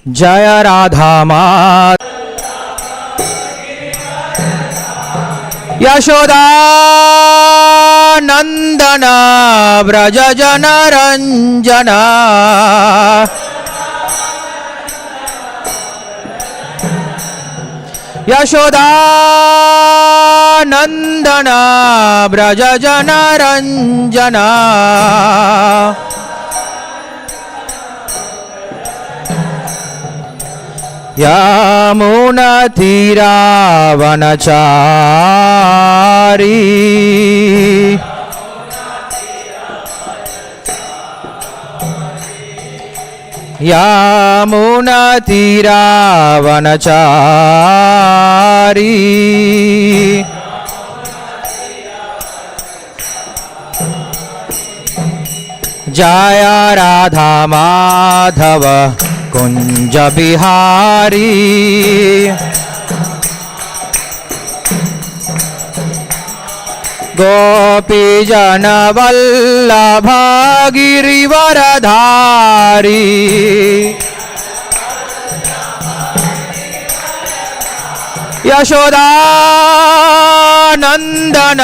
जय राधा माधव यशोदा नंदन व्रज जन रंजना यशोदा नंदन व्रज जन रंजना यमुना तीरावनचारी यमुना तीरावनचारी जय राधा माधव कुंज बिहारी गोपी जन वल्लभ गिरिवरधारी यशोदा नंदन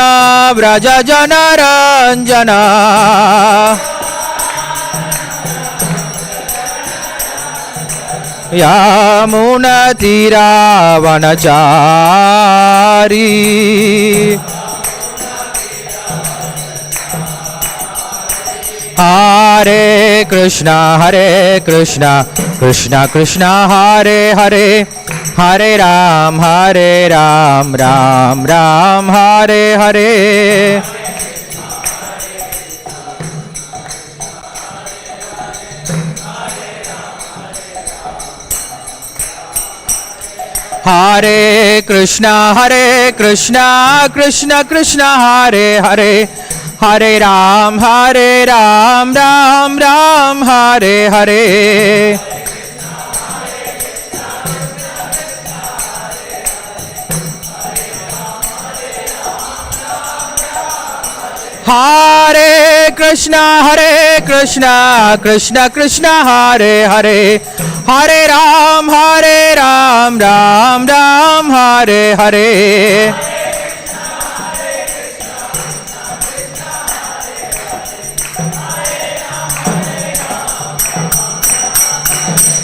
व्रज जन रंजना यमुना तीरावनचारी हरे कृष्णा कृष्ण कृष्ण हरे हरे हरे राम राम राम हरे हरे हरे कृष्णा कृष्ण कृष्ण हरे हरे हरे राम राम राम हरे हरे हरे कृष्णा कृष्ण कृष्ण हरे हरे हरे राम राम राम हरे हरे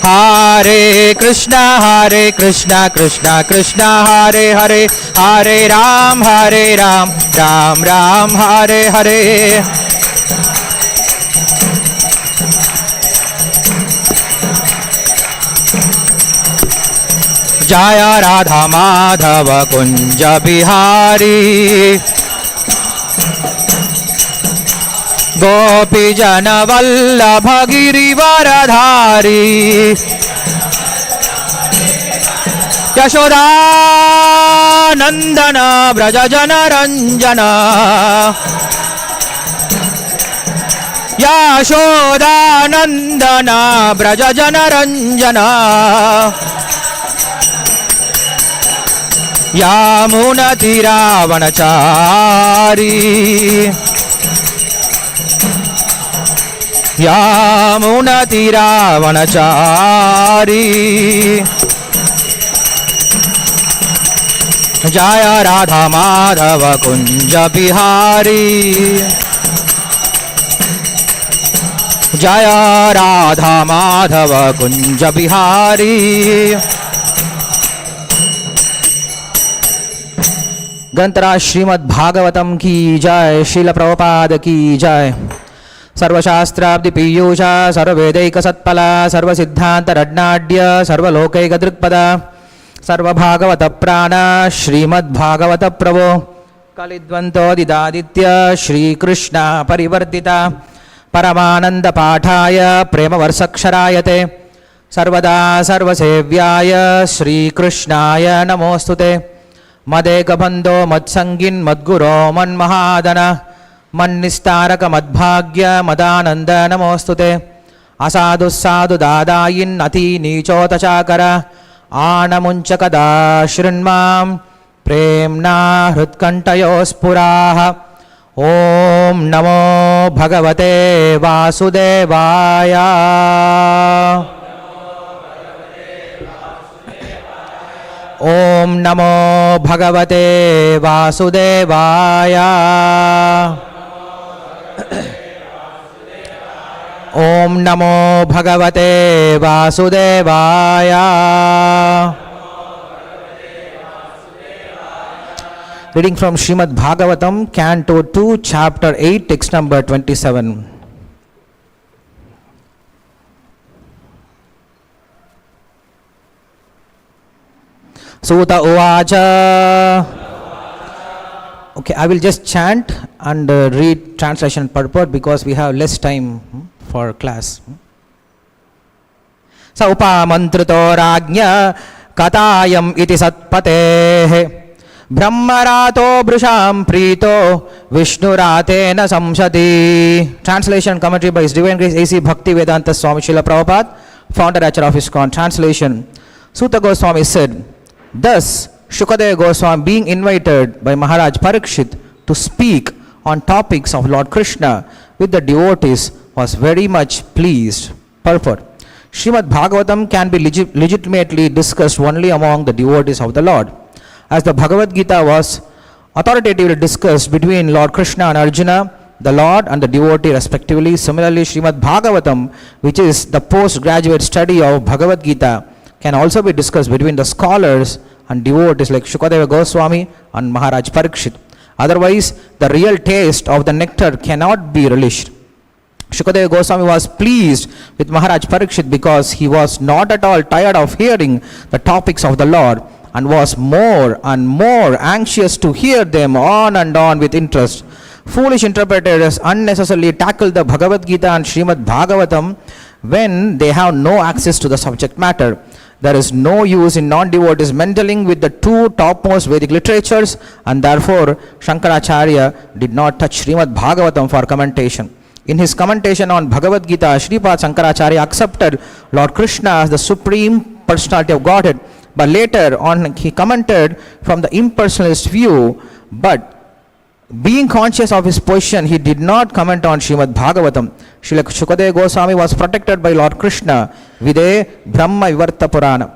हरे कृष्णा कृष्ण कृष्ण हरे हरे हरे राम राम राम हरे हरे जय राधा माधव कुंज बिहारी गोपी जन वल्लभ गिरिवरधारी यशोदा नंदन व्रज जन रंजना यशोदा नंदन व्रज जन रंजना यमुना तीरावनचारी यमुना तीरावनचारी जय राधा माधव कुंज बिहारी जय राधा माधव कुंज बिहारी ग्रंथराज श्रीमद्-भागवतम की जय। श्रील प्रभुपाद की जय। सर्वशास्त्राब्धि पीयूष सर्ववेदैक सत्फला सर्वसिद्धान्तरड्नाढ्य सर्वलोकैक दृक्पदा सर्वभागवत प्राण श्रीमद्-भागवत प्रभो कलिद्वंतोदिदादित्य श्रीकृष्ण परिवर्तिता परमानंद पाठाय प्रेमवर्षक्षरायते सर्वदा सर्वसेव्याय श्रीकृष्णाय नमोस्तुते। मदेकबन्धो मत्संगिन् मद्गुरो मन्महादन मन्निस्तारक मद्भाग्य मदानंद नमोस्तुते। असाधुस्साधु दादायिन् अति नीचोतचाकर आनमुञ्चकदा शृण्मां प्रेम्णा हृत्कण्ठयोस्फुराः। ओम नमो भगवते वासुदेवाय। Om Namo Bhagavate Vasudevaya. Om Namo Bhagavate Vasudevaya. Reading from Śrīmad-Bhāgavatam, Canto 2, Chapter 8, text number 27. Suta Uvacha. Okay, I will just chant and read translation purport because we have less time for class. Saupa mantrito rajnya katayam iti satpatehe brahmarato brusham prito vishnuratena samsati. Translation commentary by His Divine Grace A.C. Bhakti Vedanta Swami Srila Prabhupada, founder Acharya of ISKCON. Translation. Sutta Goswami said, thus Sukadeva Goswami, being invited by Maharaja Pariksit to speak on topics of Lord Krishna with the devotees, was very much pleased. Purport. Śrīmad-Bhāgavatam can be legitimately discussed only among the devotees of the Lord. As the Bhagavad Gita was authoritatively discussed between Lord Krishna and Arjuna, the Lord and the devotee respectively, similarly Śrīmad-Bhāgavatam, which is the postgraduate study of Bhagavad Gita, can also be discussed between the scholars and devotees like Sukadeva Goswami and Maharaja Pariksit. Otherwise, the real taste of the nectar cannot be relished. Sukadeva Goswami was pleased with Maharaja Pariksit because he was not at all tired of hearing the topics of the Lord and was more and more anxious to hear them on and on with interest. Foolish interpreters unnecessarily tackle the Bhagavad Gita and Śrīmad-Bhāgavatam when they have no access to the subject matter. There is no use in non-devotees meddling with the two topmost Vedic literatures, and therefore Shankaracharya did not touch Śrīmad-Bhāgavatam for commentation. In his commentation on Bhagavad Gita, Shripad Shankaracharya accepted Lord Krishna as the Supreme Personality of Godhead, but later on he commented from the impersonalist view, but being conscious of his position, he did not comment on Śrīmad-Bhāgavatam. Srila Sukadeva Goswami was protected by Lord Krishna with a Brahma Vivarta Purana,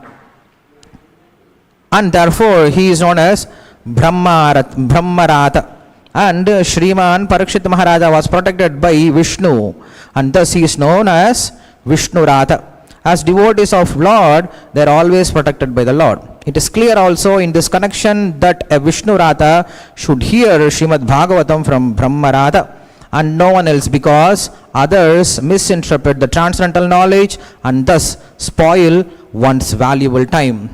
and therefore he is known as Brahmarata. And Shriman Pariksit Maharaja was protected by Vishnu, and thus he is known as Vishnurata. As devotees of Lord, they are always protected by the Lord. It is clear also in this connection that a Vishnurata should hear Śrīmad-Bhāgavatam from Brahmarata and no one else, because others misinterpret the transcendental knowledge and thus spoil one's valuable time.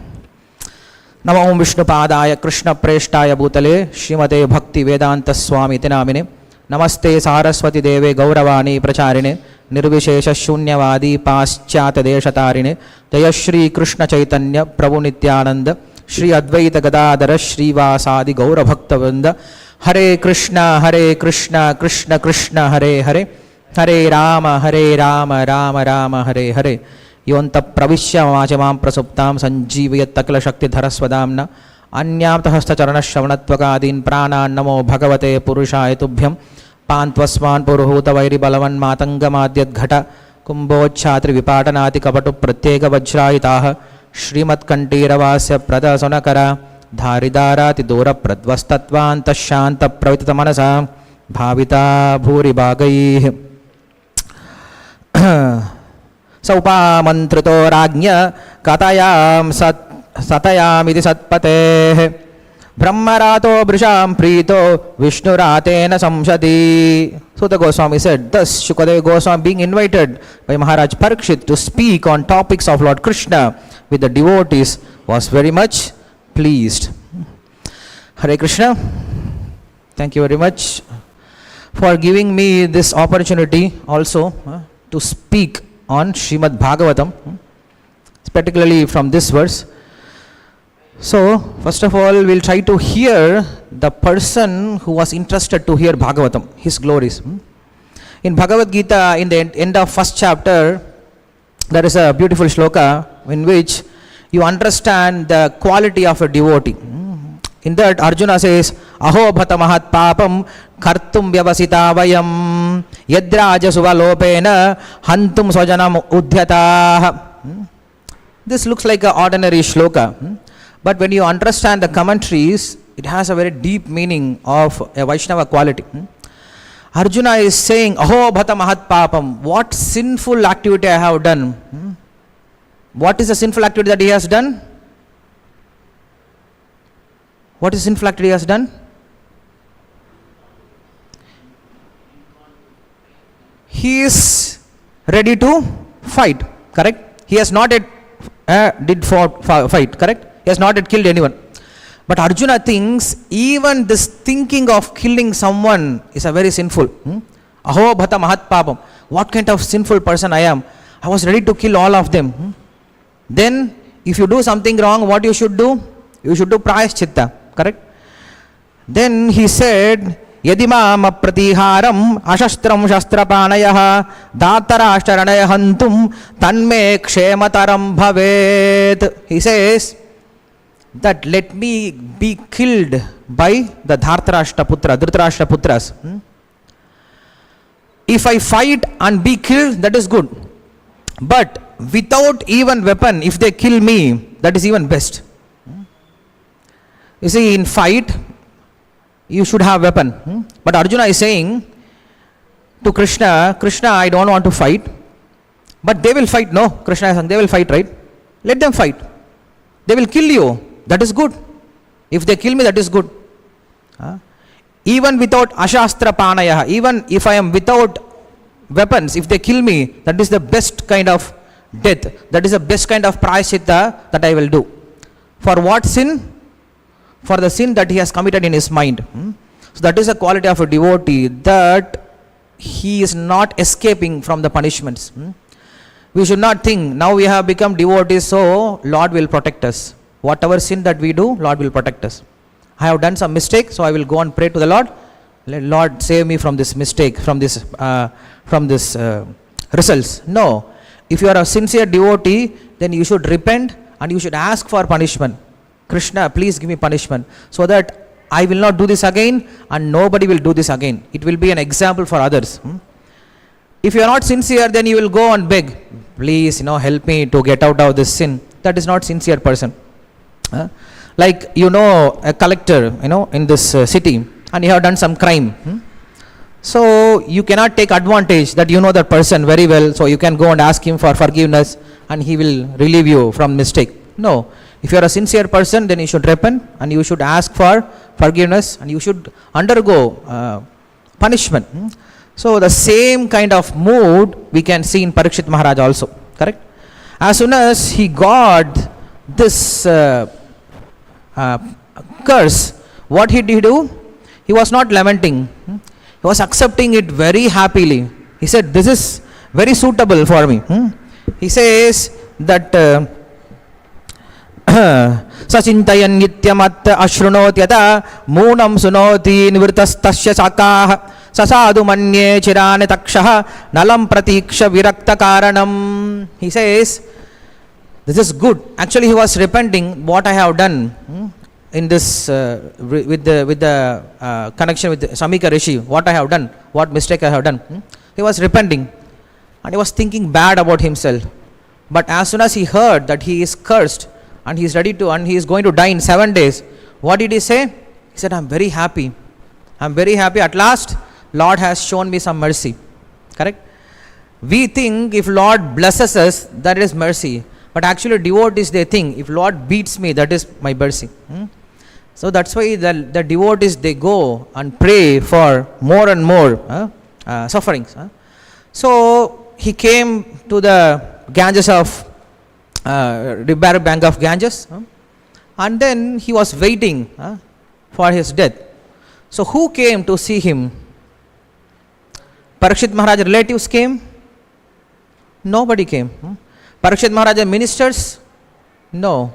Namo Om Vishnu Padaya Krishna Preshtaya Bhutale Srimate Bhakti Vedanta Swami Tinamine Namaste Saraswati Deve Gauravani Pracharine Nirvishesha Shunyavadi Paschata Deshatarine Jaya Shri Krishna Chaitanya Prabhu Nityananda Shri Advaita Gadadara Shri Vasadi Gaura Bhakta Vrinda Hare Krishna Krishna Krishna Hare Hare Hare Rama Rama Rama Hare Hare Yonta Pravishya Vachamam Prasuptam Sanjivayat Takla Shakti Dharaswadamna Anyamta Hasta Charana Shravanatvakadin Prana Namo Bhagavate Purushaya Tubhyam Pantvasman Puruhuta Vairi Balavan Matanga Madhyat Ghata Kumbochatri Vipatanati Kapatu Pratyeka Vajrayitaha Shrimat Kantiravasya Pradasonakara Dharidarati Dura Pradvastatvanta Shanta Pravitata Manasa Bhavita Bhuri Bhagai Saupa mantrito rajnya katayam satayam iti satpatehe brahmarato brisham prito vishnuratena samsati. Sutta Goswami said, thus Sukadeva Goswami, being invited by Maharaja Pariksit to speak on topics of Lord Krishna with the devotees, was very much pleased. Hare Krishna. Thank you very much for giving me this opportunity also to speak on Śrīmad-Bhāgavatam, particularly from this verse. So, first of all, we'll try to hear the person who was interested to hear Bhagavatam, his glories. In Bhagavad Gita, in the end of first chapter, there is a beautiful shloka in which you understand the quality of a devotee. In that, Arjuna says, Aho bhata mahat papam kartum vyavasita vayam yadraja suvalopena hantum swajanam udhyata. This looks like an ordinary shloka. But when you understand the commentaries, it has a very deep meaning of a Vaishnava quality. Arjuna is saying, Aho bhata mahat papam, what sinful activity I have done. What is the sinful activity that he has done? What is sinful activity he has done? He is ready to fight, correct? He has not yet fight, correct? He has not yet killed anyone. But Arjuna thinks even this thinking of killing someone is a very sinful. Aho bhata mahat papam. What kind of sinful person I am? I was ready to kill all of them. Then if you do something wrong, what you should do? You should do prayaschitta, correct? Then he said, Yadimam apratiharam ashastram shastrapanayah datarashtaranaya hantum tanme kshemataram bhaved. He says that let me be killed by the Dhritarashtra Putras. If I fight and be killed, that is good. But without even weapon, if they kill me, that is even best. You see, in fight, you should have weapon. But Arjuna is saying to Krishna, Krishna, I don't want to fight. But they will fight. No, Krishna is saying, they will fight, right? Let them fight. They will kill you. That is good. If they kill me, that is good. Even without ashastra panaya, even if I am without weapons, if they kill me, that is the best kind of death. That is the best kind of prayaschitta that I will do. For what sin? For the sin that he has committed in his mind. So that is the quality of a devotee, that he is not escaping from the punishments. We should not think, now we have become devotees, so Lord will protect us. Whatever sin that we do, Lord will protect us. I have done some mistake, so I will go and pray to the Lord. Let Lord save me from this mistake, from this results. No. If you are a sincere devotee, then you should repent and you should ask for punishment. Krishna, please give me punishment so that I will not do this again and nobody will do this again. It will be an example for others. If you are not sincere, then you will go and beg, please, help me to get out of this sin. That is not sincere person. Like, a collector, in this city, and you have done some crime. So you cannot take advantage that you know that person very well, so you can go and ask him for forgiveness and he will relieve you from mistake. No. If you are a sincere person, then you should repent and you should ask for forgiveness and you should undergo punishment. So the same kind of mood we can see in Pariksit Maharaj also, correct? As soon as he got this curse, what did he do? He was not lamenting. He was accepting it very happily. He said, this is very suitable for me. He says that Sachintayan nityamat ashrunotyata munam sunoti nivritastasya sakah sasadu manye chirane takshaha nalam pratiksha virakta karanam. He says, this is good. Actually, he was repenting what I have done in this with the connection with Samika Rishi. What I have done, what mistake I have done. He was repenting and he was thinking bad about himself. But as soon as he heard that he is cursed and he is going to die in 7 days, what did he say? He said, I'm very happy. I'm very happy. At last, Lord has shown me some mercy. Correct? We think if Lord blesses us, that is mercy. But actually devotees, they think, if Lord beats me, that is my mercy. So that's why the devotees, they go and pray for more and more sufferings. So he came to the Ganges of river bank of Ganges, and then he was waiting for his death. So who came to see him? Pariksit Maharaj relatives came? Nobody came. Pariksit Maharaj ministers? No.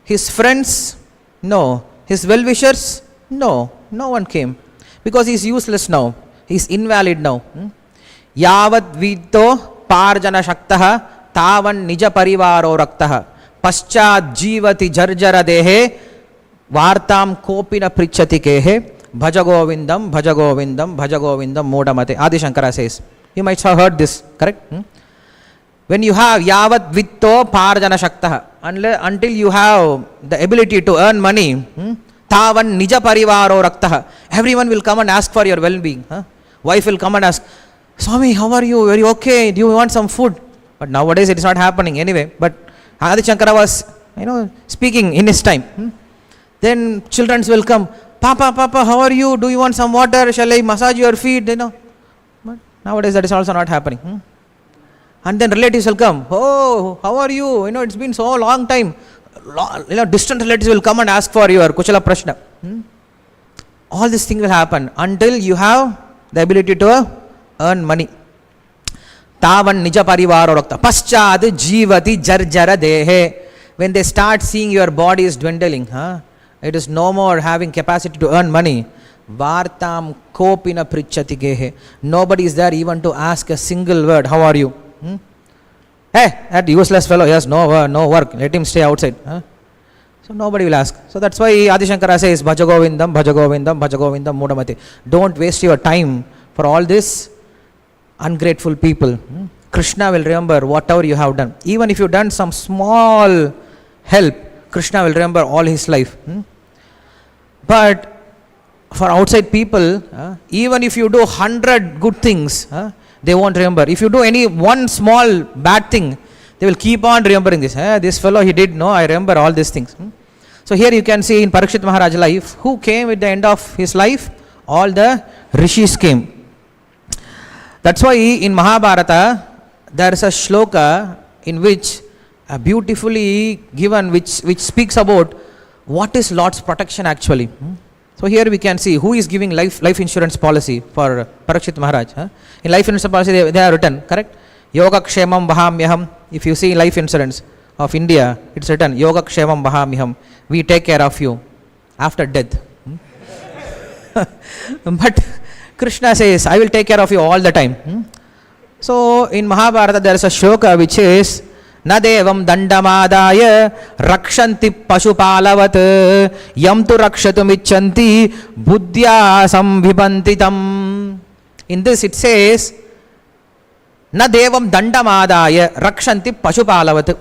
His friends? No. His well-wishers? No. No one came. Because he is useless now. He is invalid now. Yavat vito parjana shaktaha tavan nija parivaro raktaha paschat jivati jarjara dehe vartam kopina prichati kehe bhaja govindam bhaja govindam bhaja govindam modamate. Adi Shankara says. You might have heard this, correct? When you have yavat vitto parjana shaktaha, until you have the ability to earn money, tavan nija parivaro raktaha, everyone will come and ask for your well-being. Wife will come and ask, Swami, how are you? Are you okay? Do you want some food? But nowadays it is not happening anyway. But Adi Shankara was, speaking in his time. Then children will come, Papa, how are you? Do you want some water? Shall I massage your feet? But nowadays that is also not happening. And then relatives will come, oh, how are you? It's been so long time. Distant relatives will come and ask for your Kuchala Prashna. All these things will happen until you have the ability to earn money. Tavan nija parivaro rakta. Paschad jivati jarjara dehe. When they start seeing your body is dwindling, it is no more having capacity to earn money. Vartam kopina prichati gehe. Nobody is there even to ask a single word. How are you? Hey, that useless fellow, he has no work. Let him stay outside. So nobody will ask. So that's why Adi Shankara says, Bhajagovindam, Bhajagovindam, Bhajagovindam, Mudamati. Don't waste your time for all this ungrateful people. Krishna will remember whatever you have done. Even if you have done some small help, Krishna will remember all his life. But for outside people, even if you do 100 good things, they won't remember. If you do any one small bad thing, they will keep on remembering this. This fellow, he did, I remember all these things. So here you can see in Pariksit Maharaj's life, who came at the end of his life? All the rishis came. That's why in Mahabharata, there is a shloka in which beautifully given, which speaks about what is Lord's protection actually. So here we can see who is giving life insurance policy for Pariksit Maharaj. In life insurance policy they have written, correct? Yoga Kshemam Vahamyaham. If you see life insurance of India, it's written Yoga Kshemam Vahamyaham. We take care of you after death. But Krishna says, I will take care of you all the time. So in Mahabharata there is a shloka which is Na devam dandamadaya rakshanti pashupalavat yam tu rakshatum icchanti buddhya samvibhantitam. In this it says, Na devam dandamadaya rakshanti pashupalavat.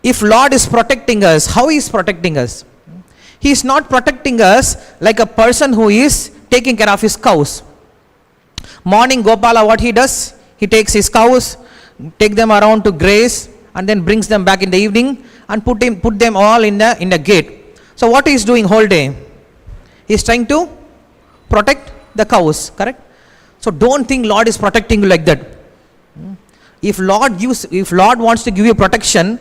If Lord is protecting us, how he is protecting us? He is not protecting us like a person who is taking care of his cows. Morning Gopala, what he does? He takes his cows, take them around to graze, and then brings them back in the evening and put them all in the gate. So what he is doing whole day? He is trying to protect the cows, correct? So don't think Lord is protecting you like that. If Lord wants to give you protection,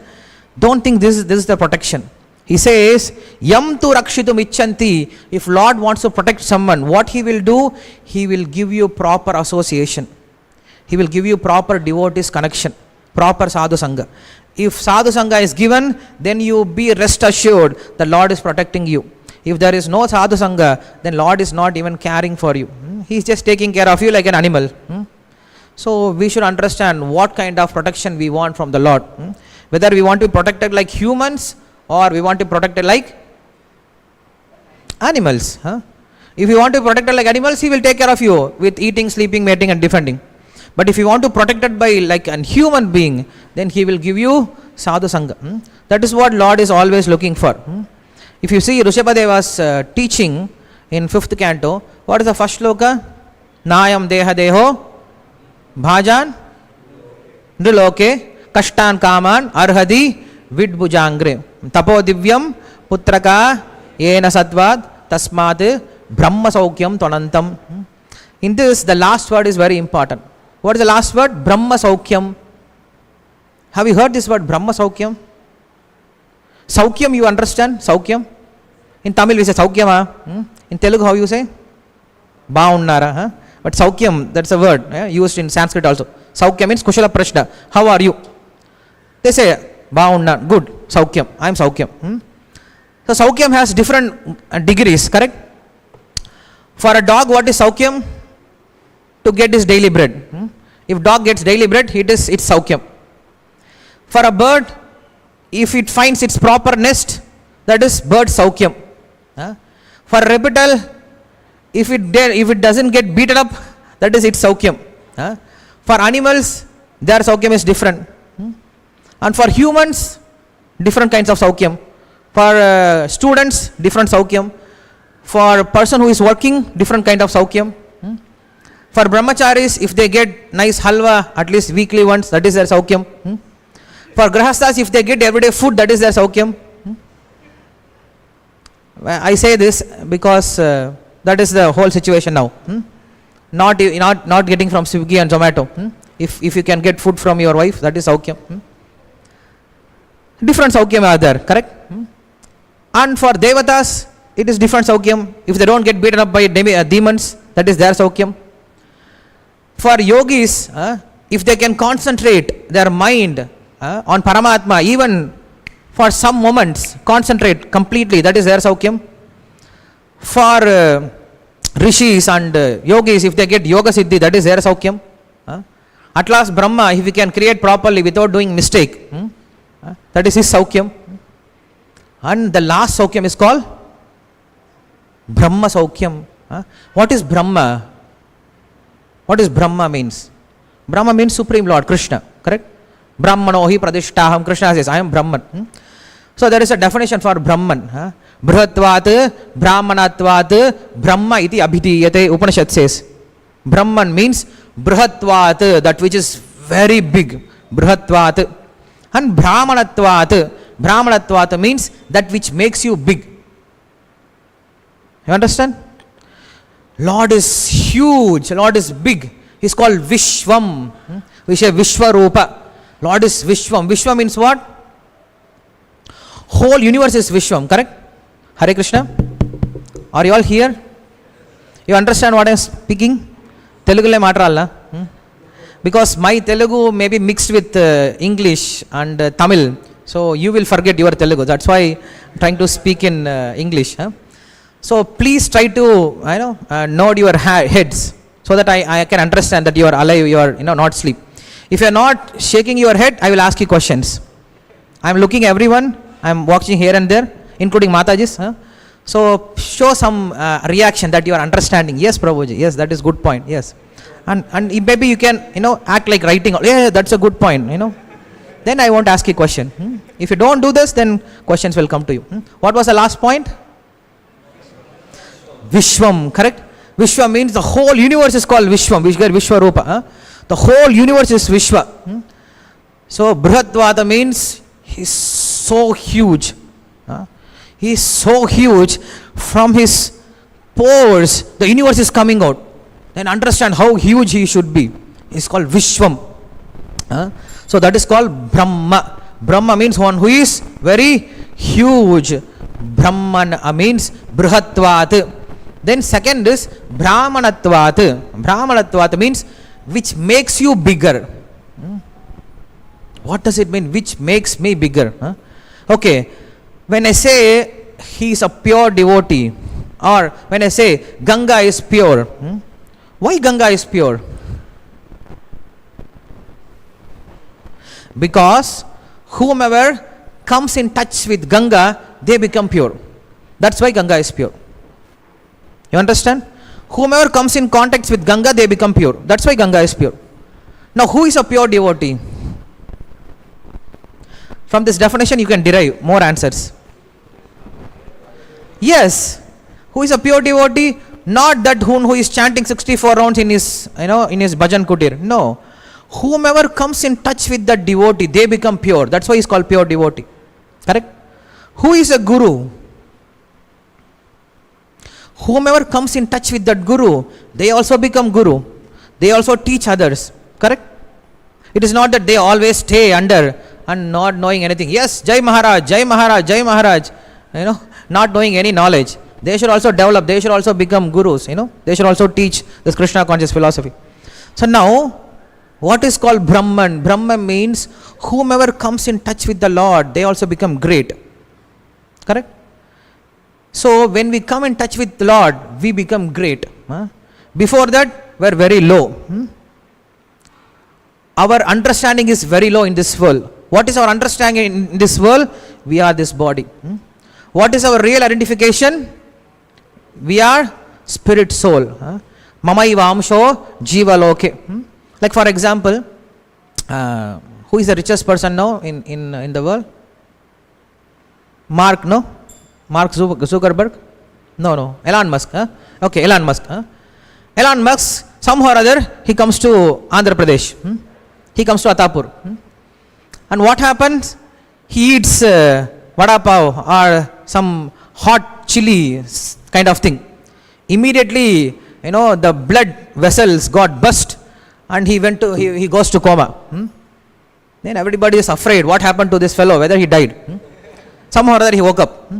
don't think this is the protection. He says, Yam tu rakshitum icchanti. If Lord wants to protect someone, what he will do? He will give you proper association. He will give you proper devotees connection, proper sadhu sangha. If sadhu sangha is given, then you be rest assured the Lord is protecting you. If there is no sadhu sangha, then Lord is not even caring for you. He is just taking care of you like an animal. So we should understand what kind of protection we want from the Lord. Whether we want to be protected like humans or we want to be protected like animals. If you want to be protected like animals, he will take care of you with eating, sleeping, mating and defending. But if you want to be protected by like a human being, then he will give you sadhu sangha. That is what Lord is always looking for. If you see Vyasadeva's teaching in 5th canto, what is the first shloka? Nayam deha deho bhajan nriloke kashtan kaman arhadi vidbujangre tapo divyam putraka yena sadvad tasmat brahma saukyam tonantam. In this, the last word is very important. What is the last word? Brahma Saukyam. Have you heard this word Brahma Saukyam? Saukyam, you understand? Saukyam. In Tamil we say Saukyama. In Telugu how you say? Baunnara. But Saukyam, that's a word used in Sanskrit also. Saukyam means Kushala Prashna. How are you? They say Baunna. Good. Saukyam. I am Saukyam. So Saukyam has different degrees, correct? For a dog, what is Saukyam? To get his daily bread. If dog gets daily bread, it's Saukyam. For a bird, if it finds its proper nest, that is bird Saukyam. For a reptile, if it doesn't get beaten up, that is its Saukyam. For animals, their Saukyam is different. And for humans, different kinds of saukyam. For students, different saukyam. For a person who is working, different kind of saukyam. For brahmacharis, if they get nice halwa at least weekly once, that is their saukyam. For grahasthas, if they get everyday food, that is their saukyam. I say this because that is the whole situation now. Not getting from Swiggy and Zomato. If you can get food from your wife, that is saukyam. Different saukyam are there, correct? And for devatas, it is different saukyam. If they don't get beaten up by demons, that is their saukyam. For yogis, if they can concentrate their mind on Paramatma, even for some moments, concentrate completely, that is their saukyam. For rishis and yogis, if they get yoga siddhi, that is their saukyam. At last Brahma, if he can create properly without doing mistake, that is his saukyam. And the last saukyam is called Brahma saukyam. What is Brahma? What does Brahma means? Brahma means Supreme Lord, Krishna, correct? Brahmanohi pradishtaham, Krishna says, I am Brahman. So there is a definition for Brahman. Brihatvat, Brahmanatvat, Brahma iti abhidiyate, Upanishad says. Brahman means Brihatvat, that which is very big. Brihatvat. And Brahmanatvat, Brahmanatvat means that which makes you big. You understand? Lord is huge, Lord is big. He is called Vishwam. We say Vishwarupa. Lord is Vishwam. Vishwam means what? Whole universe is Vishwam, correct? Hare Krishna. Are you all here? You understand what I am speaking? Telugu le maatralla. Because my Telugu may be mixed with English and Tamil. So you will forget your Telugu. That's why I am trying to speak in English. So please try to nod your heads so that I can understand that you are alive, you are not asleep. If you are not shaking your head, I will ask you questions. I am looking everyone, I am watching here and there, including Matajis. So show some reaction that you are understanding. Yes, Prabhuji, yes, that is good point, yes. And maybe you can act like writing, yeah, that's a good point, Then I won't ask you a question. If you don't do this, then questions will come to you. What was the last point? Vishwam, correct? Vishwa means the whole universe is called Vishwam. Vishwarupa. The whole universe is Vishwa. So Brihatvata means he is so huge. He is so huge, from his pores the universe is coming out. Then understand how huge he should be. He is called Vishwam. So that is called Brahma. Brahma means one who is very huge. Brahman means Brihatvat. Then second is Brahmanatvat. Brahmanatvat means which makes you bigger. What does it mean? Which makes me bigger? Okay, when I say he is a pure devotee, or when I say Ganga is pure, why Ganga is pure? Because whomever comes in touch with Ganga, they become pure. That's why Ganga is pure. You understand? Whomever comes in contact with Ganga, they become pure. That's why Ganga is pure. Now, who is a pure devotee? From this definition, you can derive more answers. Yes, who is a pure devotee? Not that who is chanting 64 rounds in his bhajan kutir. No, whomever comes in touch with that devotee, they become pure. That's why he is called pure devotee. Correct? Who is a guru? Whomever comes in touch with that guru, they also become guru. They also teach others. Correct? It is not that they always stay under and not knowing anything. Yes, Jai Maharaj, Jai Maharaj, Jai Maharaj. Not knowing any knowledge. They should also develop. They should also become gurus. They should also teach this Krishna conscious philosophy. So now, what is called Brahman? Brahman means whomever comes in touch with the Lord, they also become great. Correct? So when we come in touch with the Lord, we become great. Before that, we are very low. Our understanding is very low in this world. What is our understanding in this world? We are this body. What is our real identification? We are spirit soul. Mamai vamsho jiva loke. Like for example, Who is the richest person now in the world? Mark, no? Mark Zuckerberg? No. Elon Musk. Huh? Okay, Elon Musk. Huh? Elon Musk, somehow or other, he comes to Andhra Pradesh. He comes to Attapur. And what happens? He eats vada pav or some hot chili kind of thing. Immediately, the blood vessels got burst and he goes to coma. Then everybody is afraid. What happened to this fellow? Whether he died. Somehow or other he woke up.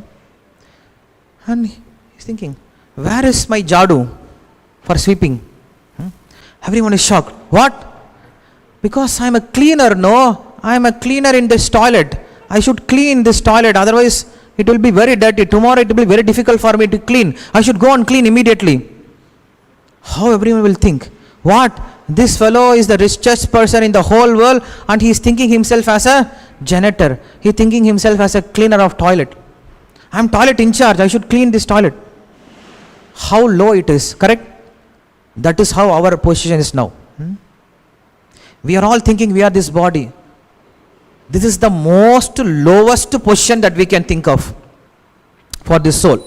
And he's thinking, where is my jadu for sweeping? Everyone is shocked. What? Because I am a cleaner. No, I am a cleaner in this toilet. I should clean this toilet. Otherwise, it will be very dirty. Tomorrow it will be very difficult for me to clean. I should go and clean immediately. How everyone will think? What? This fellow is the richest person in the whole world and he is thinking himself as a janitor. He is thinking himself as a cleaner of toilet. I am toilet in charge. I should clean this toilet. How low it is, correct? That is how our position is now. We are all thinking we are this body. This is the most lowest position that we can think of for this soul.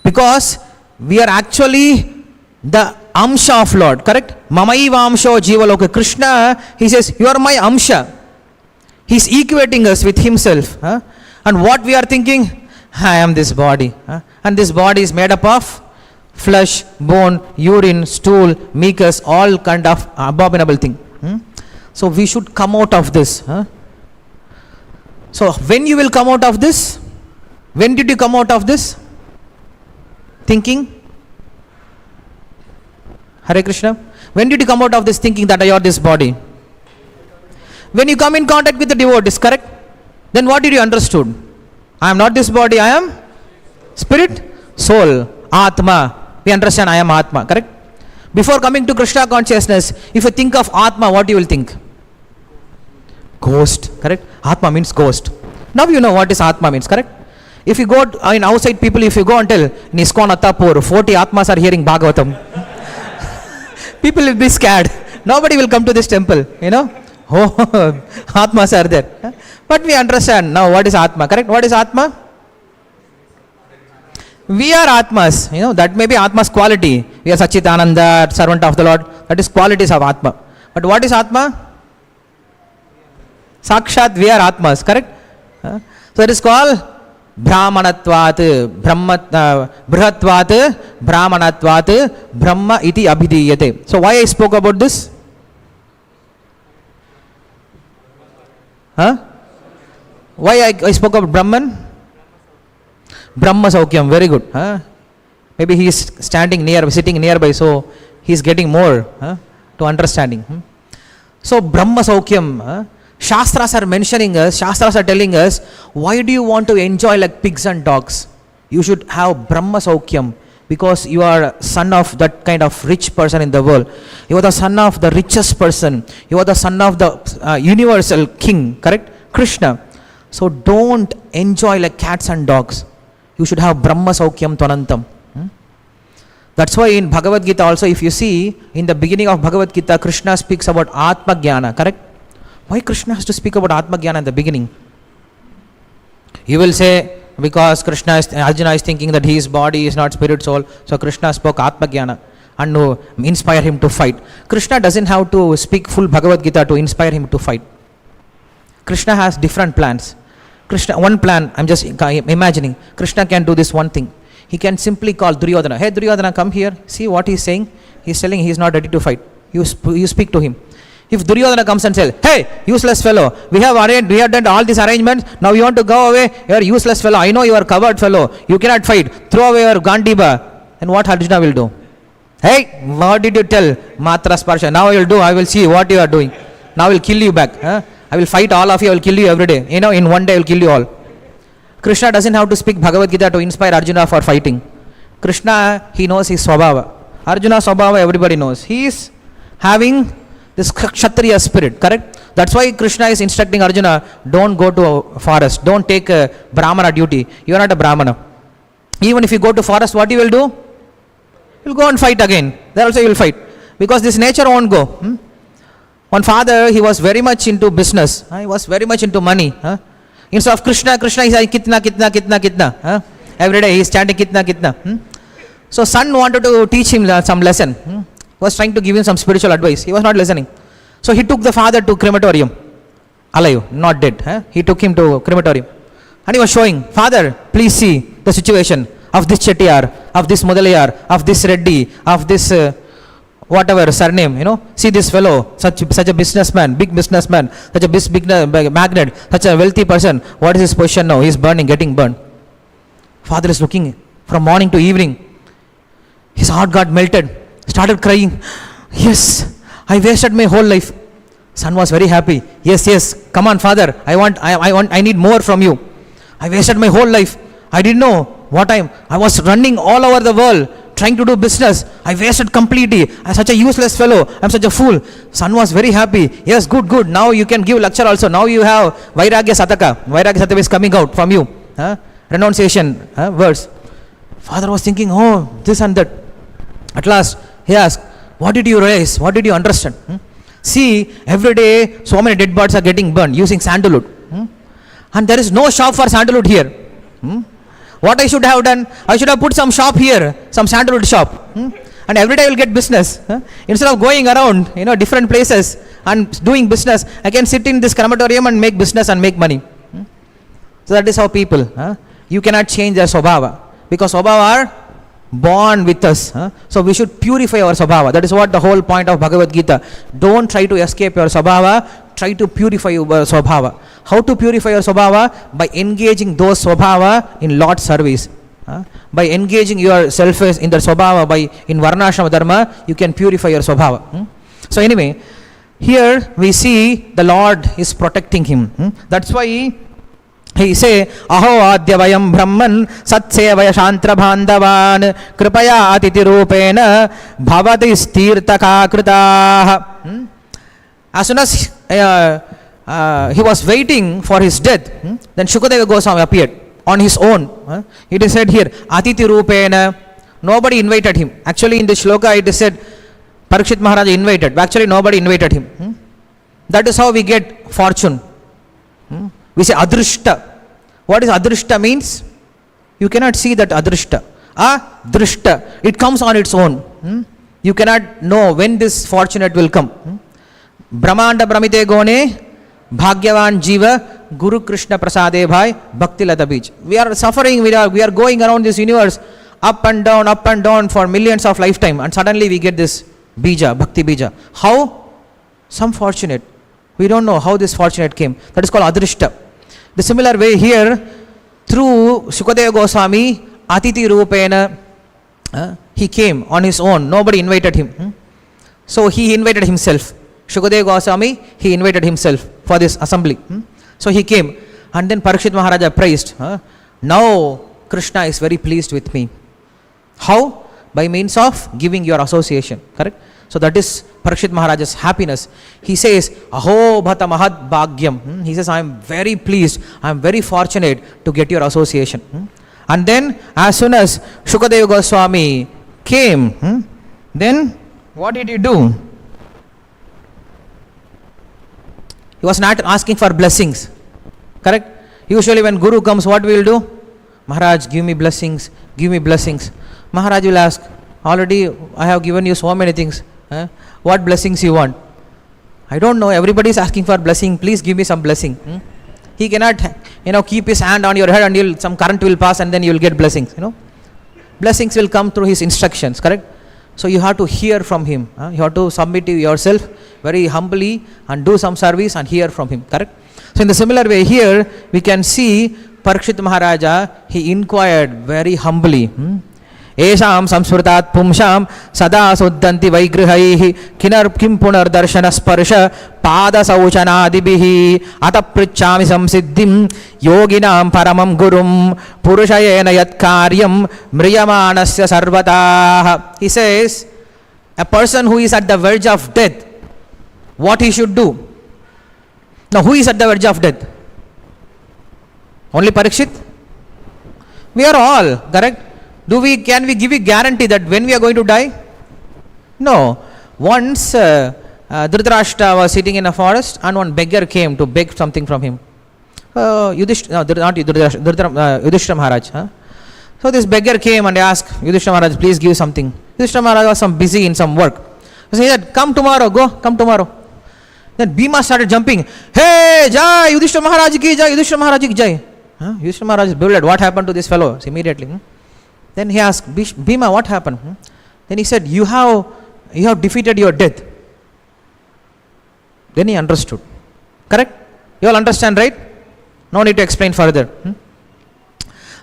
Because we are actually the Amsha of Lord, correct? Mamaiva Amsho Jivaloka. Krishna, he says, you are my Amsha. He is equating us with himself. And what we are thinking? I am this body. And this body is made up of flesh, bone, urine, stool, mucus, all kind of abominable thing. So we should come out of this. So when you will come out of this? When did you come out of this? Thinking? Hare Krishna. When did you come out of this thinking that I are this body? When you come in contact with the devotees, correct? Then what did you understood? I am not this body, I am spirit, soul, Atma. We understand I am Atma, correct? Before coming to Krishna consciousness, if you think of Atma, what you will think? Ghost, correct? Atma means ghost. Now you know what is Atma means, correct? If you go, outside people, if you go and tell, in ISKCON Attapur, 40 Atmas are hearing Bhagavatam. People will be scared. Nobody will come to this temple, Oh, Atmas are there. But we understand now what is Atma, correct? What is Atma? We are Atmas, that may be Atma's quality. We are Sachitananda, servant of the Lord. That is qualities of Atma. But what is Atma? Sakshat, we are Atmas, correct? So it is called Brahmanatvat, Brihatvat, Brahmanatvat, Brahma iti abhidiyate. So why I spoke about this? Why I spoke about Brahman? Brahma Saukyam, very good. Maybe he is sitting nearby, so he is getting more to understanding. So Brahma Saukyam, Shastras are mentioning us, Shastras are telling us, why do you want to enjoy like pigs and dogs? You should have Brahma Saukyam because you are son of that kind of rich person in the world. You are the son of the richest person. You are the son of the universal king, correct? Krishna. So don't enjoy like cats and dogs. You should have Brahma Saukyam Tvanantam. That's why in Bhagavad Gita also, if you see, in the beginning of Bhagavad Gita, Krishna speaks about Atma Jnana, correct? Why Krishna has to speak about Atma Jnana in the beginning? You will say, because Arjuna is thinking that his body is not spirit soul, so Krishna spoke Atma Jnana and to inspire him to fight. Krishna doesn't have to speak full Bhagavad Gita to inspire him to fight. Krishna has different plans. One plan, I'm just imagining, Krishna can do this one thing. He can simply call Duryodhana. Hey Duryodhana, come here. See what he's saying? He's telling he is not ready to fight. You speak to him. If Duryodhana comes and says, hey, useless fellow, we have done all these arrangements, now you want to go away, you are useless fellow, I know you are covered fellow, you cannot fight, throw away your Gandiba. Then what Arjuna will do? Hey, what did you tell? Matra Sparsha, now I will see what you are doing. Now I will kill you back. I will fight all of you, I will kill you every day. In one day I will kill you all. Krishna doesn't have to speak Bhagavad Gita to inspire Arjuna for fighting. Krishna, he knows his Swabhava. Arjuna Swabhava, everybody knows. He is having this Kshatriya spirit, correct? That's why Krishna is instructing Arjuna, don't go to a forest, don't take a Brahmana duty. You are not a Brahmana. Even if you go to forest, what you will do? You will go and fight again. There also you will fight. Because this nature won't go. One father, he was very much into business. He was very much into money. Instead of Krishna, Krishna, he said, kitna, kitna, kitna, kitna. Every day he is chanting kitna, kitna. So son wanted to teach him some lesson. He was trying to give him some spiritual advice. He was not listening. So he took the father to crematorium. Alive, not dead. He took him to crematorium. And he was showing, father, please see the situation of this Chettiar, of this Mudalayar, of this Reddy, of this whatever surname, see this fellow, such a businessman, big businessman, such a big magnate, such a wealthy person. What is his position now? He is burning, getting burned. Father is looking from morning to evening. His heart got melted, started crying. Yes, I wasted my whole life. Son was very happy. Yes, come on, father, I need more from you. I wasted my whole life. I didn't know what I was running all over the world, trying to do business. I wasted completely. I'm such a useless fellow. I'm such a fool. Son was very happy. Yes, good. Now you can give lecture also. Now you have Vairagya Sataka. Vairagya Sataka is coming out from you. Renunciation words. Father was thinking, oh, this and that. At last, he asked, what did you realize? What did you understand? See, every day, so many dead bodies are getting burned using sandalwood. And there is no shop for sandalwood here. What I should have done? I should have put some shop here, some sandalwood shop. And every day I will get business. Instead of going around, different places and doing business, I can sit in this crematorium and make business and make money. So that is how people, you cannot change their swabhava. Because swabhava are born with us. So we should purify our swabhava. That is what the whole point of Bhagavad Gita. Don't try to escape your swabhava, try to purify your swabhava. How to purify your swabhava? By engaging those swabhava in Lord's service. By engaging yourself in the swabhava, in varnashrama dharma, you can purify your swabhava. So anyway, here we see the Lord is protecting him. That's why he say, Aho adyavayam brahman satsevaya shantra bandhavan kripaya atiti rupena bhavati stirtaka kritaha. As soon as he was waiting for his death, then Sukadeva Goswami appeared on his own. It is said here, Atiti Rupena, nobody invited him. Actually in the shloka it is said, Pariksit Maharaja invited. Actually nobody invited him. That is how we get fortune. We say Adrishta. What is Adrishta means? You cannot see that Adrishta. Drishta. It comes on its own. You cannot know when this fortunate will come. Brahmanda Brahmite Gone, Bhagyavan Jiva, Guru Krishna Prasade Bhai, Bhakti Lata Beach. We are suffering, we are going around this universe up and down for millions of lifetime, and suddenly we get this Bija, Bhakti Bija. How? Some fortunate. We don't know how this fortunate came. That is called Adrishta. The similar way here, through Sukadeva Goswami, Atiti Rupena, he came on his own. Nobody invited him. So he invited himself. Sukadeva Goswami, he invited himself for this assembly. So he came, and then Pariksit Maharaja praised. Now Krishna is very pleased with me. How? By means of giving your association. Correct? So that is Pariksit Maharaja's happiness. He says, Aho bhata mahad bhagyam. He says, I am very pleased, I am very fortunate to get your association. And then as soon as Sukadeva Goswami came, then what did he do? He was not asking for blessings. Correct? Usually when Guru comes, what we will do? Maharaj, give me blessings, give me blessings. Maharaj will ask, already I have given you so many things. What blessings you want? I don't know. Everybody is asking for blessing. Please give me some blessing. He cannot, keep his hand on your head and some current will pass and then you will get blessings. Blessings will come through his instructions. Correct? So you have to hear from him. You have to submit to yourself very humbly and do some service and hear from him. Correct? So in the similar way here, we can see Pariksit Maharaja, he inquired very humbly. Esham samsmrutat pumsham sada suddhanti vaigrihaihi kim punar darshana sparsha pada sauchanadibihi ataprichami samsiddhim yoginam paramam gurum purushayena yat karyam mriyamanasya sarvatah. He says, a person who is at the verge of death, what he should do? Now who is at the verge of death? Only Pariksit? We are all, correct? Can we give a guarantee that when we are going to die? No. Once Dhritarashtra was sitting in a forest and one beggar came to beg something from him. Yudhishthira Maharaj. So this beggar came and asked Yudhishthira Maharaj, please give something. Yudhishthira Maharaj was busy in some work. So he said, come tomorrow, come tomorrow. Then Bhima started jumping. Hey, Jai, Yudhishthira Maharaj ki Jai, Yudhishthira Maharaj ki Jai. Yudhishthira Maharaj is bewildered. What happened to this fellow? So immediately. Then he asked, Bhima, what happened? Then he said, you have defeated your death. Then he understood. Correct? You all understand, right? No need to explain further.